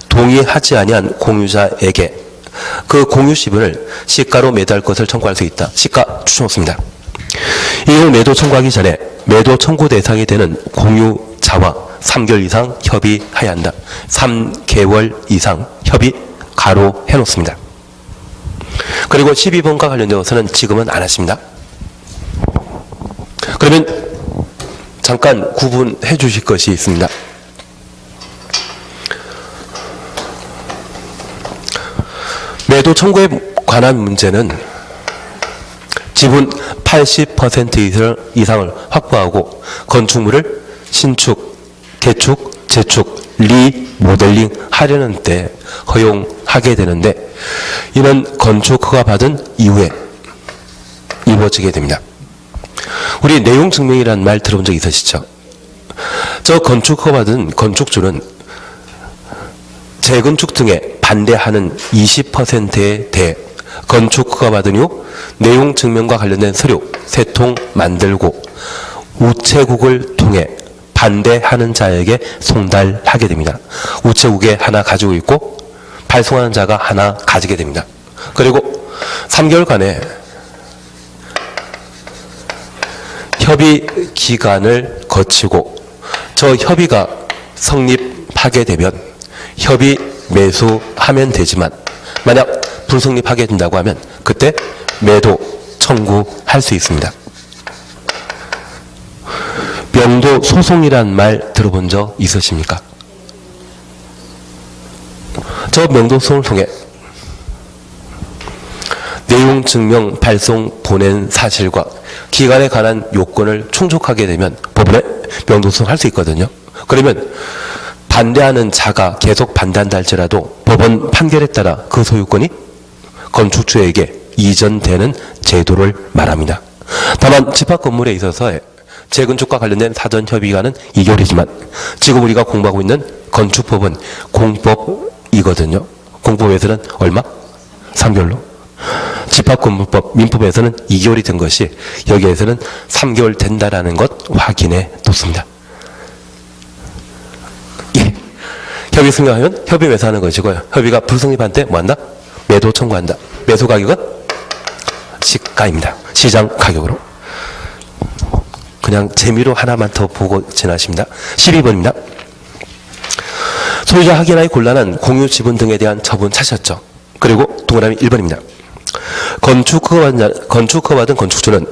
[SPEAKER 1] 동의하지 아니한 공유자에게 그 공유 지분을 시가로 매도할 것을 청구할 수 있다. 시가 추천없습니다. 이후 매도 청구하기 전에 매도 청구 대상이 되는 공유자와 3개월 이상 협의해야 한다. 3개월 이상 협의 가로 해놓습니다. 그리고 12번과 관련되어서는 지금은 안 하십니다. 그러면 잠깐 구분해 주실 것이 있습니다. 매도 청구에 관한 문제는 지분 80% 이상을 확보하고 건축물을 신축, 개축, 재축, 리모델링 하려는 때 허용하게 되는데 이는 건축 허가 받은 이후에 이루어지게 됩니다. 우리 내용 증명이라는 말 들어본 적 있으시죠? 저 건축 허가 받은 건축주는 재건축 등에 반대하는 20%에 대해 건축 허가 받은 후 내용 증명과 관련된 서류 3통 만들고 우체국을 통해 반대하는 자에게 송달하게 됩니다. 우체국에 하나 가지고 있고 발송하는 자가 하나 가지게 됩니다. 그리고 3개월간의 협의 기간을 거치고 저 협의가 성립하게 되면 협의 매수하면 되지만 만약 불성립하게 된다고 하면 그때 매도 청구할 수 있습니다. 명도 소송이란 말 들어본 적 있으십니까? 저 명도 소송을 통해 내용 증명 발송 보낸 사실과 기간에 관한 요건을 충족하게 되면 법원에 명도 소송할 수 있거든요. 그러면 반대하는 자가 계속 반대한다 할지라도 법원 판결에 따라 그 소유권이 건축주에게 이전되는 제도를 말합니다. 다만 집합 건물에 있어서의 재건축과 관련된 사전 협의가는 2개월이지만 지금 우리가 공부하고 있는 건축법은 공법이거든요. 공법에서는 얼마? 3개월로. 집합건물법 민법에서는 2개월이 된 것이 여기에서는 3개월 된다라는 것 확인해 놓습니다. 예. 협의 승인하면 협의 매수하는 것이고요. 협의가 불성립한 때 뭐한다? 매도 청구한다. 매수 가격은 시가입니다. 시장 가격으로. 그냥 재미로 하나만 더 보고 지나십니다. 12번입니다. 소유자 확인하기 곤란한 공유 지분 등에 대한 처분 찾으셨죠? 그리고 동그라미 1번입니다. 건축허가받은 건축주는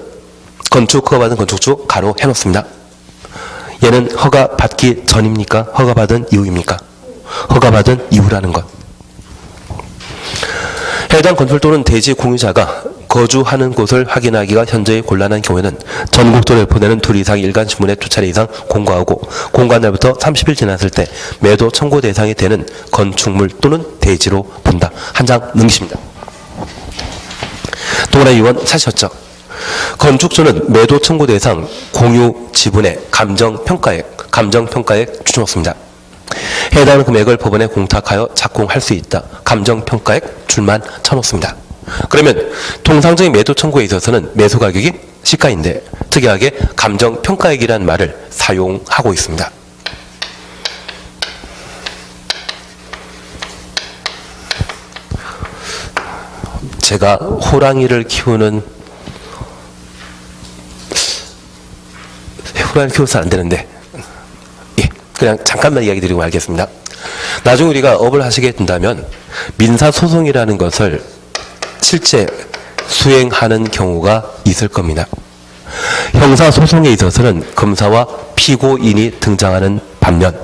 [SPEAKER 1] 건축허가받은 건축주 가로 해놓습니다. 얘는 허가받기 전입니까? 허가받은 이후입니까? 허가받은 이후라는 것. 해당 건설 또는 대지 공유자가 거주하는 곳을 확인하기가 현저히 곤란한 경우에는 전국도를 보내는 둘 이상 일간신문에 2차례 이상 공고하고 공고한 날부터 30일 지났을 때 매도 청구 대상이 되는 건축물 또는 대지로 본다. 한 장 능기십니다. 동원아 의원 사셨죠? 건축주는 매도 청구 대상 공유 지분의 감정평가액 주어놓습니다. 해당 금액을 법원에 공탁하여 작공할 수 있다. 감정평가액 줄만 쳐놓습니다. 그러면 통상적인 매도 청구에 있어서는 매수 가격이 시가인데 특이하게 감정평가액이라는 말을 사용하고 있습니다. 제가 호랑이를 키우는 호랑이를 키워서 안 되는데 그냥 잠깐만 이야기 드리고 말겠습니다. 나중에 우리가 업을 하시게 된다면 민사소송이라는 것을 실제 수행하는 경우가 있을 겁니다. 형사소송에 있어서는 검사와 피고인이 등장하는 반면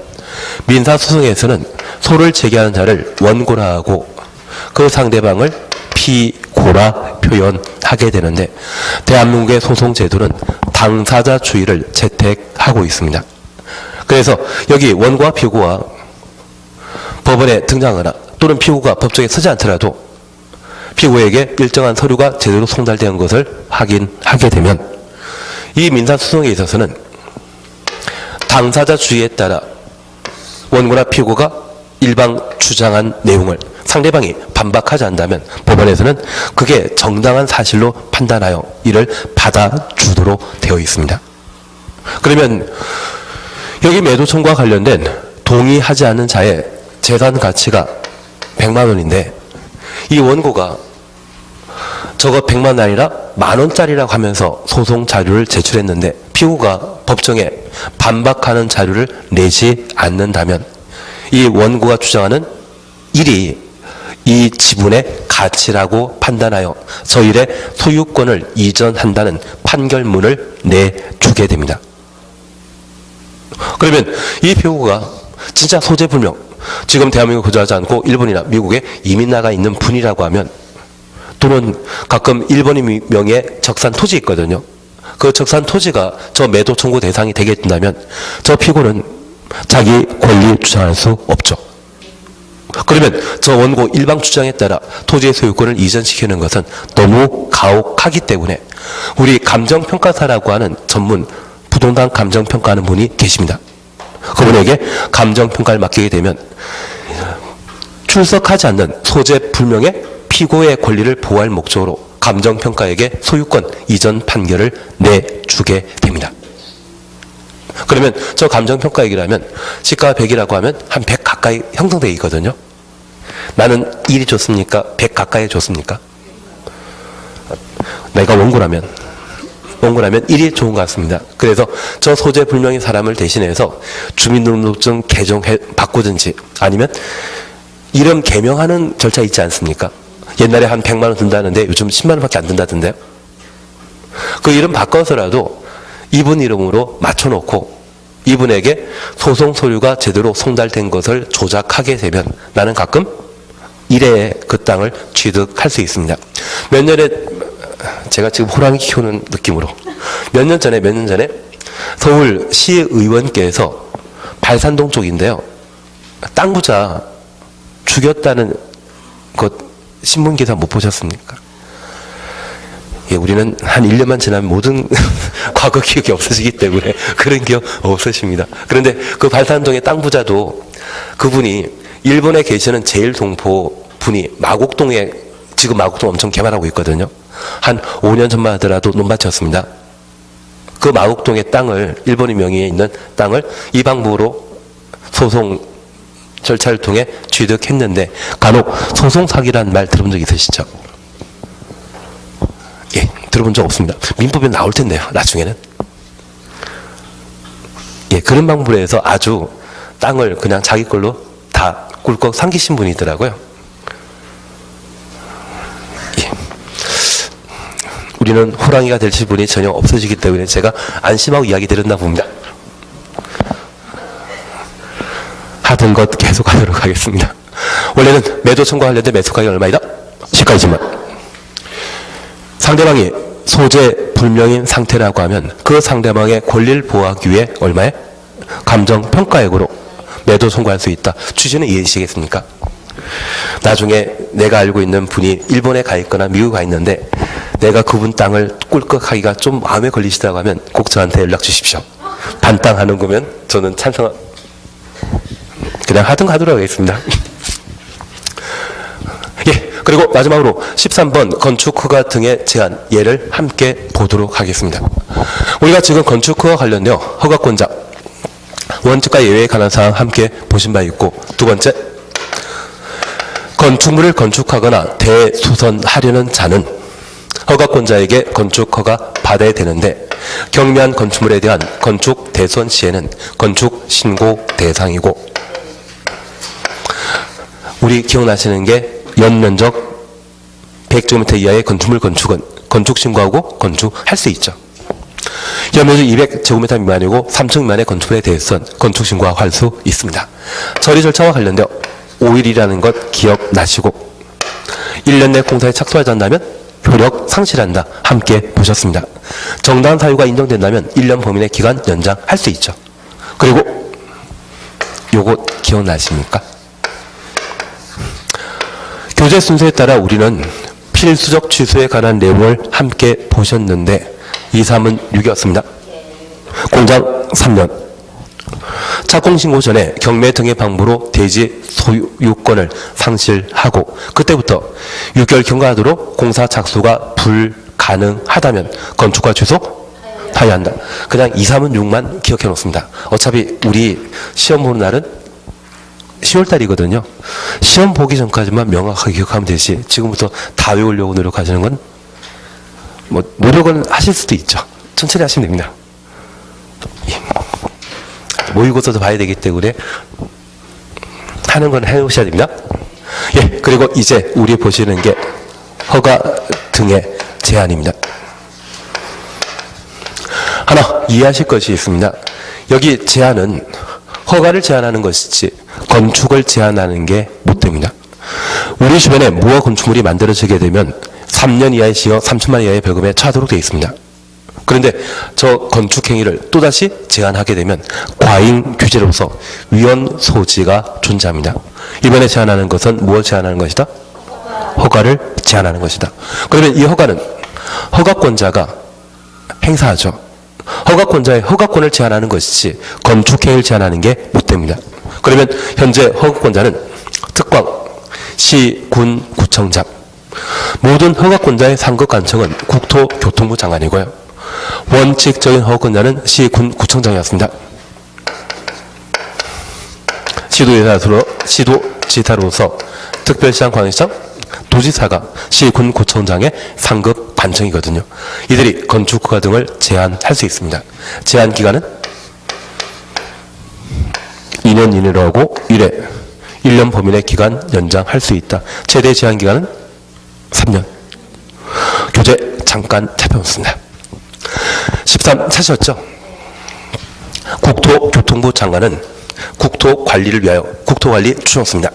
[SPEAKER 1] 민사소송에서는 소를 제기하는 자를 원고라 하고 그 상대방을 피고라 표현하게 되는데 대한민국의 소송제도는 당사자주의를 채택하고 있습니다. 그래서 여기 원고와 피고가 법원에 등장하거나 또는 피고가 법정에 서지 않더라도 피고에게 일정한 서류가 제대로 송달된 것을 확인하게 되면 이 민사소송에 있어서는 당사자주의에 따라 원고나 피고가 일방 주장한 내용을 상대방이 반박하지 않는다면 법원에서는 그게 정당한 사실로 판단하여 이를 받아주도록 되어 있습니다. 그러면 여기 매도 청구와 관련된 동의하지 않는 자의 재산 가치가 100만 원인데 이 원고가 저거 100만 원 아니라 10,000원짜리라고 하면서 소송 자료를 제출했는데 피고가 법정에 반박하는 자료를 내지 않는다면 이 원고가 주장하는 일이 이 지분의 가치라고 판단하여 저 일의 소유권을 이전한다는 판결문을 내주게 됩니다. 그러면 이 피고가 진짜 소재불명, 지금 대한민국에 거주하지 않고 일본이나 미국에 이민 나가 있는 분이라고 하면 또는 가끔 일본인 명의의 적산 토지 있거든요. 그 적산 토지가 저 매도 청구 대상이 되게 된다면 저 피고는 자기 권리 주장할 수 없죠. 그러면 저 원고 일방 주장에 따라 토지의 소유권을 이전시키는 것은 너무 가혹하기 때문에 우리 감정평가사라고 하는 전문 부동산 감정평가하는 분이 계십니다. 그분에게 감정평가를 맡기게 되면 출석하지 않는 소재 불명의 피고의 권리를 보호할 목적으로 감정평가에게 소유권 이전 판결을 내주게 됩니다. 그러면 저 감정평가액이라면 시가 100이라고 하면 한 100 가까이 형성되어 있거든요. 나는 1이 좋습니까? 100 가까이 좋습니까? 내가 원고라면 1이 좋은 것 같습니다. 그래서 저 소재 불명의 사람을 대신해서 주민등록증 바꾸든지 아니면 이름 개명하는 절차 있지 않습니까? 옛날에 한 100만 원 든다는데 요즘 10만 원밖에 안 든다던데요. 그 이름 바꿔서라도 이분 이름으로 맞춰놓고 이분에게 소송 서류가 제대로 송달된 것을 조작하게 되면 나는 가끔 일회에 그 땅을 취득할 수 있습니다. 몇 년에 제가 지금 호랑이 키우는 느낌으로 몇 년 전에 서울시의원께서 발산동 쪽인데요. 땅 부자 죽였다는 것 신문 기사 못 보셨습니까? 예, 우리는 한 1년만 지나면 모든 과거 기억이 없어지기 때문에 그런 기억 없으십니다. 그런데 그 발산동의 땅 부자도 그분이 일본에 계시는 제일동포 분이 마곡동에 지금 마곡동 엄청 개발하고 있거든요. 한 5년 전만 하더라도 논밭이었습니다. 그 마곡동의 땅을 일본인 명의에 있는 땅을 이 방법으로 소송 절차를 통해 취득했는데 간혹 소송 사기라는 말 들어본 적 있으시죠? 예, 들어본 적 없습니다. 민법에 나올 텐데요, 나중에는. 예, 그런 방법으로 해서 아주 땅을 그냥 자기 걸로 다 꿀꺽 삼기신 분이 있더라고요. 예. 우리는 호랑이가 될 분이 전혀 없어지기 때문에 제가 안심하고 이야기 드렸나 봅니다. 하던 것 계속 하도록 하겠습니다. 원래는 매도 청구하려는데 매수 가격이 얼마이다? 시가이지만 상대방이 소재 불명인 상태라고 하면 그 상대방의 권리를 보호하기 위해 얼마에? 감정평가액으로 매도 청구할 수 있다. 취지는 이해되시겠습니까? 나중에 내가 알고 있는 분이 일본에 가 있거나 미국에 가 있는데 내가 그분 땅을 꿀꺽하기가 좀 마음에 걸리시다고 하면 꼭 저한테 연락 주십시오. 반땅하는 거면 저는 찬성, 그냥 하든 하도록 하겠습니다. 예, 그리고 마지막으로 13번 건축 허가 등의 제한 예를 함께 보도록 하겠습니다. 우리가 지금 건축 허가 관련되어 허가권자 원칙과 예외에 관한 사항 함께 보신 바 있고, 두 번째, 건축물을 건축하거나 대수선하려는 자는 허가권자에게 건축 허가 받아야 되는데 경미한 건축물에 대한 건축 대수선 시에는 건축 신고 대상이고, 우리 기억나시는 게 연면적 100제곱미터 이하의 건축물 건축은 건축 신고하고 건축할 수 있죠. 연면적 200제곱미터 미만이고 3층 미만의 건축물에 대해서는 건축 신고할 수 있습니다. 처리 절차와 관련되어 5일이라는 것 기억나시고, 1년 내 공사에 착수하지 않는다면 효력 상실한다. 함께 보셨습니다. 정당한 사유가 인정된다면 1년 범위 내 기간 연장할 수 있죠. 그리고 요거 기억나십니까? 교재 순서에 따라 우리는 필수적 취소에 관한 내용을 함께 보셨는데 2, 3은 6이었습니다. 공장 3년. 착공신고 전에 경매 등의 방법으로 대지 소유권을 상실하고 그때부터 6개월 경과하도록 공사 착수가 불가능하다면 건축과 취소 하여한다. 그냥 2, 3은 6만 기억해 놓습니다. 어차피 우리 시험 보는 날은 10월달이거든요. 시험 보기 전까지만 명확하게 기억하면 되지 지금부터 다 외우려고 노력하시는 건 뭐 노력은 하실 수도 있죠. 천천히 하시면 됩니다. 모의고사도 봐야 되기 때문에 하는 건 해놓으셔야 됩니다. 예, 그리고 이제 우리 보시는 게 허가 등의 제한입니다. 하나 이해하실 것이 있습니다. 여기 제한은 허가를 제한하는 것이지 건축을 제한하는 게 못 됩니다. 우리 주변에 무허 건축물이 만들어지게 되면 3년 이하의 시효 3천만 이하의 벌금에 처하도록 되어 있습니다. 그런데 저 건축 행위를 또다시 제한하게 되면 과잉 규제로서 위헌 소지가 존재합니다. 이번에 제한하는 것은 무엇을 제한하는 것이다? 허가를 제한하는 것이다. 그러면 이 허가는 허가권자가 행사하죠. 허가권자의 허가권을 제한하는 것이지 건축 행위를 제한하는 게 못 됩니다. 그러면 현재 허가권자는 특광, 시, 군, 구청장. 모든 허가권자의 상급 관청은 국토교통부 장관이고요. 원칙적인 허가권자는 시, 군, 구청장이었습니다. 시도지사로서 특별시장, 광역시장, 도지사가 시, 군, 구청장의 상급 관청이거든요. 이들이 건축허가 등을 제한할 수 있습니다. 제한 기간은 2년 이내로 하고 1년 범위 내 기간 연장할 수 있다. 최대 제한 기간은 3년. 교재 잠깐 살펴봤습니다. 13 찾으셨죠? 국토교통부 장관은 국토관리를 위하여 국토관리 추천습니다.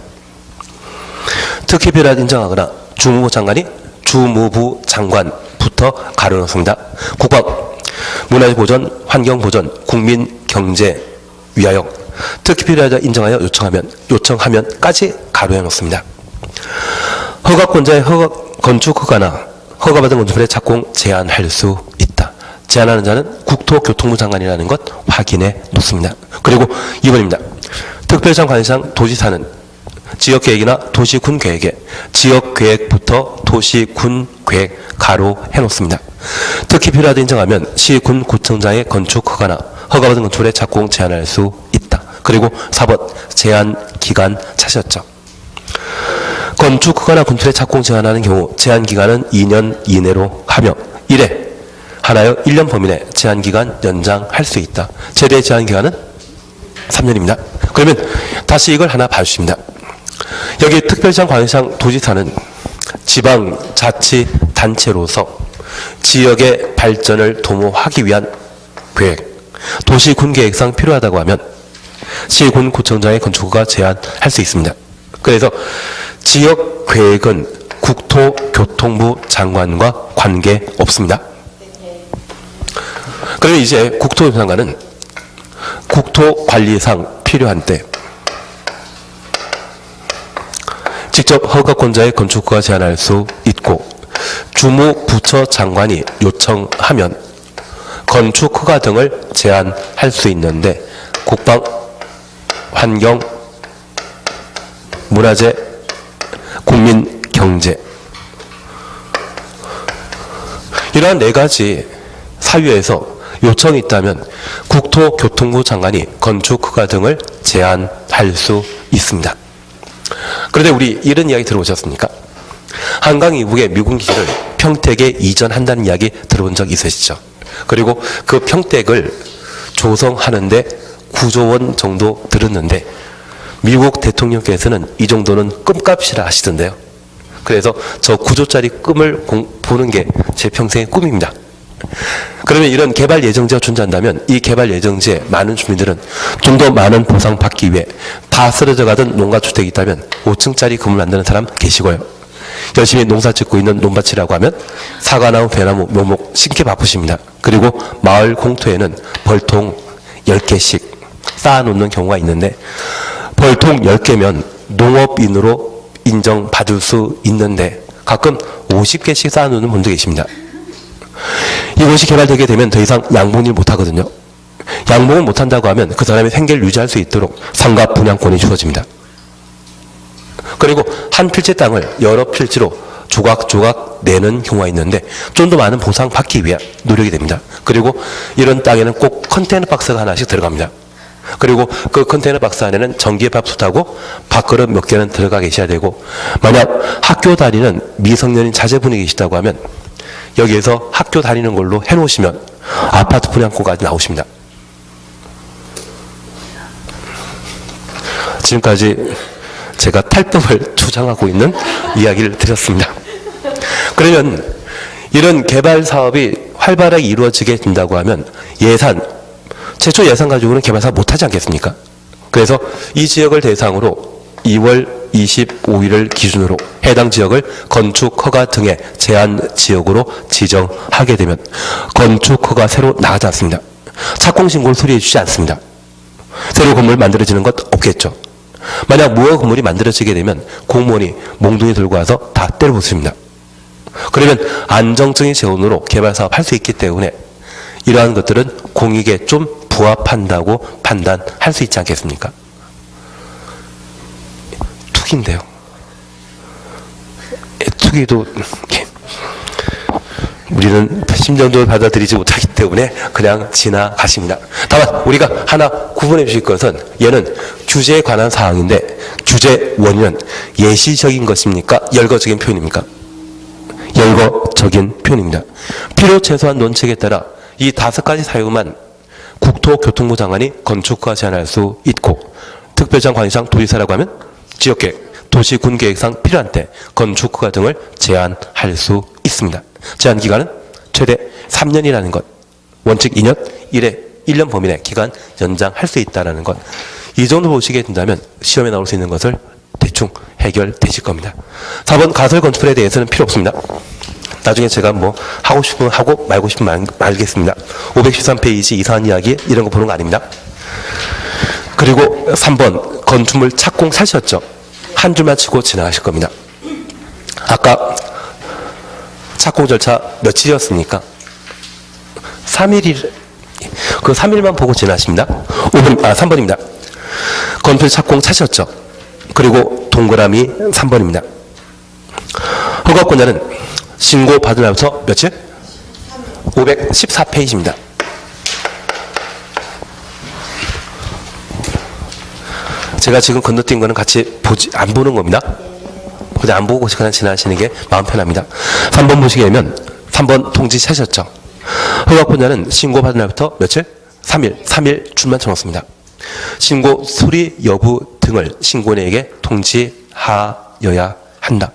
[SPEAKER 1] 특히 필요하다 인정하거나 주무부 장관이 주무부 장관부터 가려놓습니다. 국방, 문화보전, 환경보전, 국민경제 위하여 특히 필요하다 인정하여 요청하면까지 가로해 놓습니다. 허가권자의 건축 허가나 허가받은 건축물의 착공 제한할 수 있다. 제한하는 자는 국토교통부 장관이라는 것 확인해 놓습니다. 그리고 2번입니다. 특별시장, 관시장, 도지사는 지역계획이나 도시군 계획에 지역계획부터 도시군 계획 가로해 놓습니다. 특히 필요하다 인정하면 시, 군, 구청장의 건축 허가나 허가받은 건축물의 착공 제한할 수 있다. 그리고 4번 제한 기간 찾으셨죠? 건축 허가나 건축물의 착공 제한하는 경우 제한 기간은 2년 이내로 하며 1회 하나여 1년 범위 내 제한 기간 연장할 수 있다. 최대 제한 기간은 3년입니다. 그러면 다시 이걸 하나 봐주십니다. 여기 특별시장, 광역시장, 도지사는 지방자치단체로서 지역의 발전을 도모하기 위한 계획, 도시군계획상 필요하다고 하면 시군 구청장의 건축허가 제한할 수 있습니다. 그래서 지역계획은 국토교통부 장관과 관계없습니다. 그러면 이제 국토교통부 장관은 국토관리상 필요한 때 직접 허가권자의 건축허가 제한할 수 있고, 주무부처 장관이 요청하면 건축허가 등을 제한할 수 있는데, 국방, 환경, 문화재, 국민, 경제, 이러한 네 가지 사유에서 요청이 있다면 국토교통부 장관이 건축허가 등을 제한할 수 있습니다. 그런데 우리 이런 이야기 들어보셨습니까? 한강 이북의 미군 기지를 평택에 이전한다는 이야기 들어본 적 있으시죠? 그리고 그 평택을 조성하는데 9조 원 정도 들었는데 미국 대통령께서는 이 정도는 꿈값이라 하시던데요. 그래서 저 9조짜리 꿈을 보는 게 제 평생의 꿈입니다. 그러면 이런 개발 예정지가 존재한다면 이 개발 예정지에 많은 주민들은 좀 더 많은 보상 받기 위해 다 쓰러져 가던 농가주택이 있다면 5층짜리 건물 만드는 사람 계시고요. 열심히 농사 짓고 있는 논밭이라고 하면 사과나무, 배나무, 묘목 심기 바쁘십니다. 그리고 마을 공터에는 벌통 10개씩 쌓아놓는 경우가 있는데, 벌통 10개면 농업인으로 인정받을 수 있는데 가끔 50개씩 쌓아놓는 분도 계십니다. 이곳이 개발되게 되면 더 이상 양봉을 못하거든요. 양봉을 못한다고 하면 그 사람의 생계를 유지할 수 있도록 상가 분양권이 주어집니다. 그리고 한 필지 땅을 여러 필지로 조각조각 내는 경우가 있는데 좀 더 많은 보상 받기 위해 노력이 됩니다. 그리고 이런 땅에는 꼭 컨테이너 박스가 하나씩 들어갑니다. 그리고 그 컨테이너 박스 안에는 전기밥솥하고 밥그릇 몇 개는 들어가 계셔야 되고, 만약 학교 다니는 미성년인 자제분이 계시다고 하면 여기에서 학교 다니는 걸로 해놓으시면 아파트 분양권까지 나오십니다. 지금까지 제가 탈법을 주장하고 있는 이야기를 드렸습니다. 그러면 이런 개발 사업이 활발하게 이루어지게 된다고 하면 최초 예산 가지고는 개발 사업 못하지 않겠습니까? 그래서 이 지역을 대상으로 2월 25일을 기준으로 해당 지역을 건축허가 등의 제한 지역으로 지정하게 되면 건축허가 새로 나가지 않습니다. 착공신고를 수리해 주지 않습니다. 새로 건물 만들어지는 것 없겠죠. 만약 무허가 건물이 만들어지게 되면 공무원이 몽둥이 들고 와서 다 때려부숩니다. 그러면 안정적인 재원으로 개발 사업 할 수 있기 때문에 이러한 것들은 공익에 좀 부합한다고 판단할 수 있지 않겠습니까? 투기인데요. 투기도 우리는 심정적으로 받아들이지 못하기 때문에 그냥 지나가십니다. 다만 우리가 하나 구분해 주실 것은, 얘는 규제에 관한 사항인데 규제 원인은 예시적인 것입니까? 열거적인 표현입니까? 열거적인 표현입니다. 필요 최소한 논칙에 따라 이 5가지 사유만 국토교통부 장관이 건축허가 제한할 수 있고, 특별장 관리상 도지사라고 하면 지역계획, 도시군계획상 필요한 때 건축허가 등을 제한할 수 있습니다. 제한 기간은 최대 3년이라는 것, 원칙 2년, 1년 범위 내 기간 연장할 수 있다는 것, 이 정도 보시게 된다면 시험에 나올 수 있는 것을 대충 해결되실 겁니다. 4번 가설 건축물에 대해서는 필요 없습니다. 나중에 제가 뭐 하고 싶으면 하고 말고 싶으면 말겠습니다. 513페이지 이상한 이야기 이런 거 보는 거 아닙니다. 그리고 3번 건축물 착공 사셨죠? 한 줄만 치고 지나가실 겁니다. 아까 착공 절차 며칠이었습니까? 3일이, 그 3일만 보고 지나십니다. 3번입니다. 건축 착공 차셨죠? 그리고 동그라미 3번입니다. 허가권자는 신고 받은 날부터 며칠? 514페이지입니다. 제가 지금 건너뛴 거는 같이 안 보는 겁니다. 그냥 안 보고 그냥 지나시는 게 마음 편합니다. 3번 보시게 되면 3번 통지 차셨죠? 허가권자는 신고 받은 날부터 며칠? 3일 줄만 쳐놓습니다. 신고 수리 여부 등을 신고인에게 통지하여야 한다.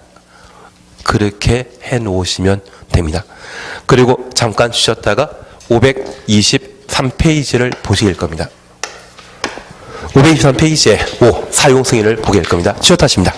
[SPEAKER 1] 그렇게 해놓으시면 됩니다. 그리고 잠깐 쉬었다가 523페이지를 보시게 될 겁니다. 523페이지에 사용 승인을 보게 될 겁니다. 쉬었다 하십니다.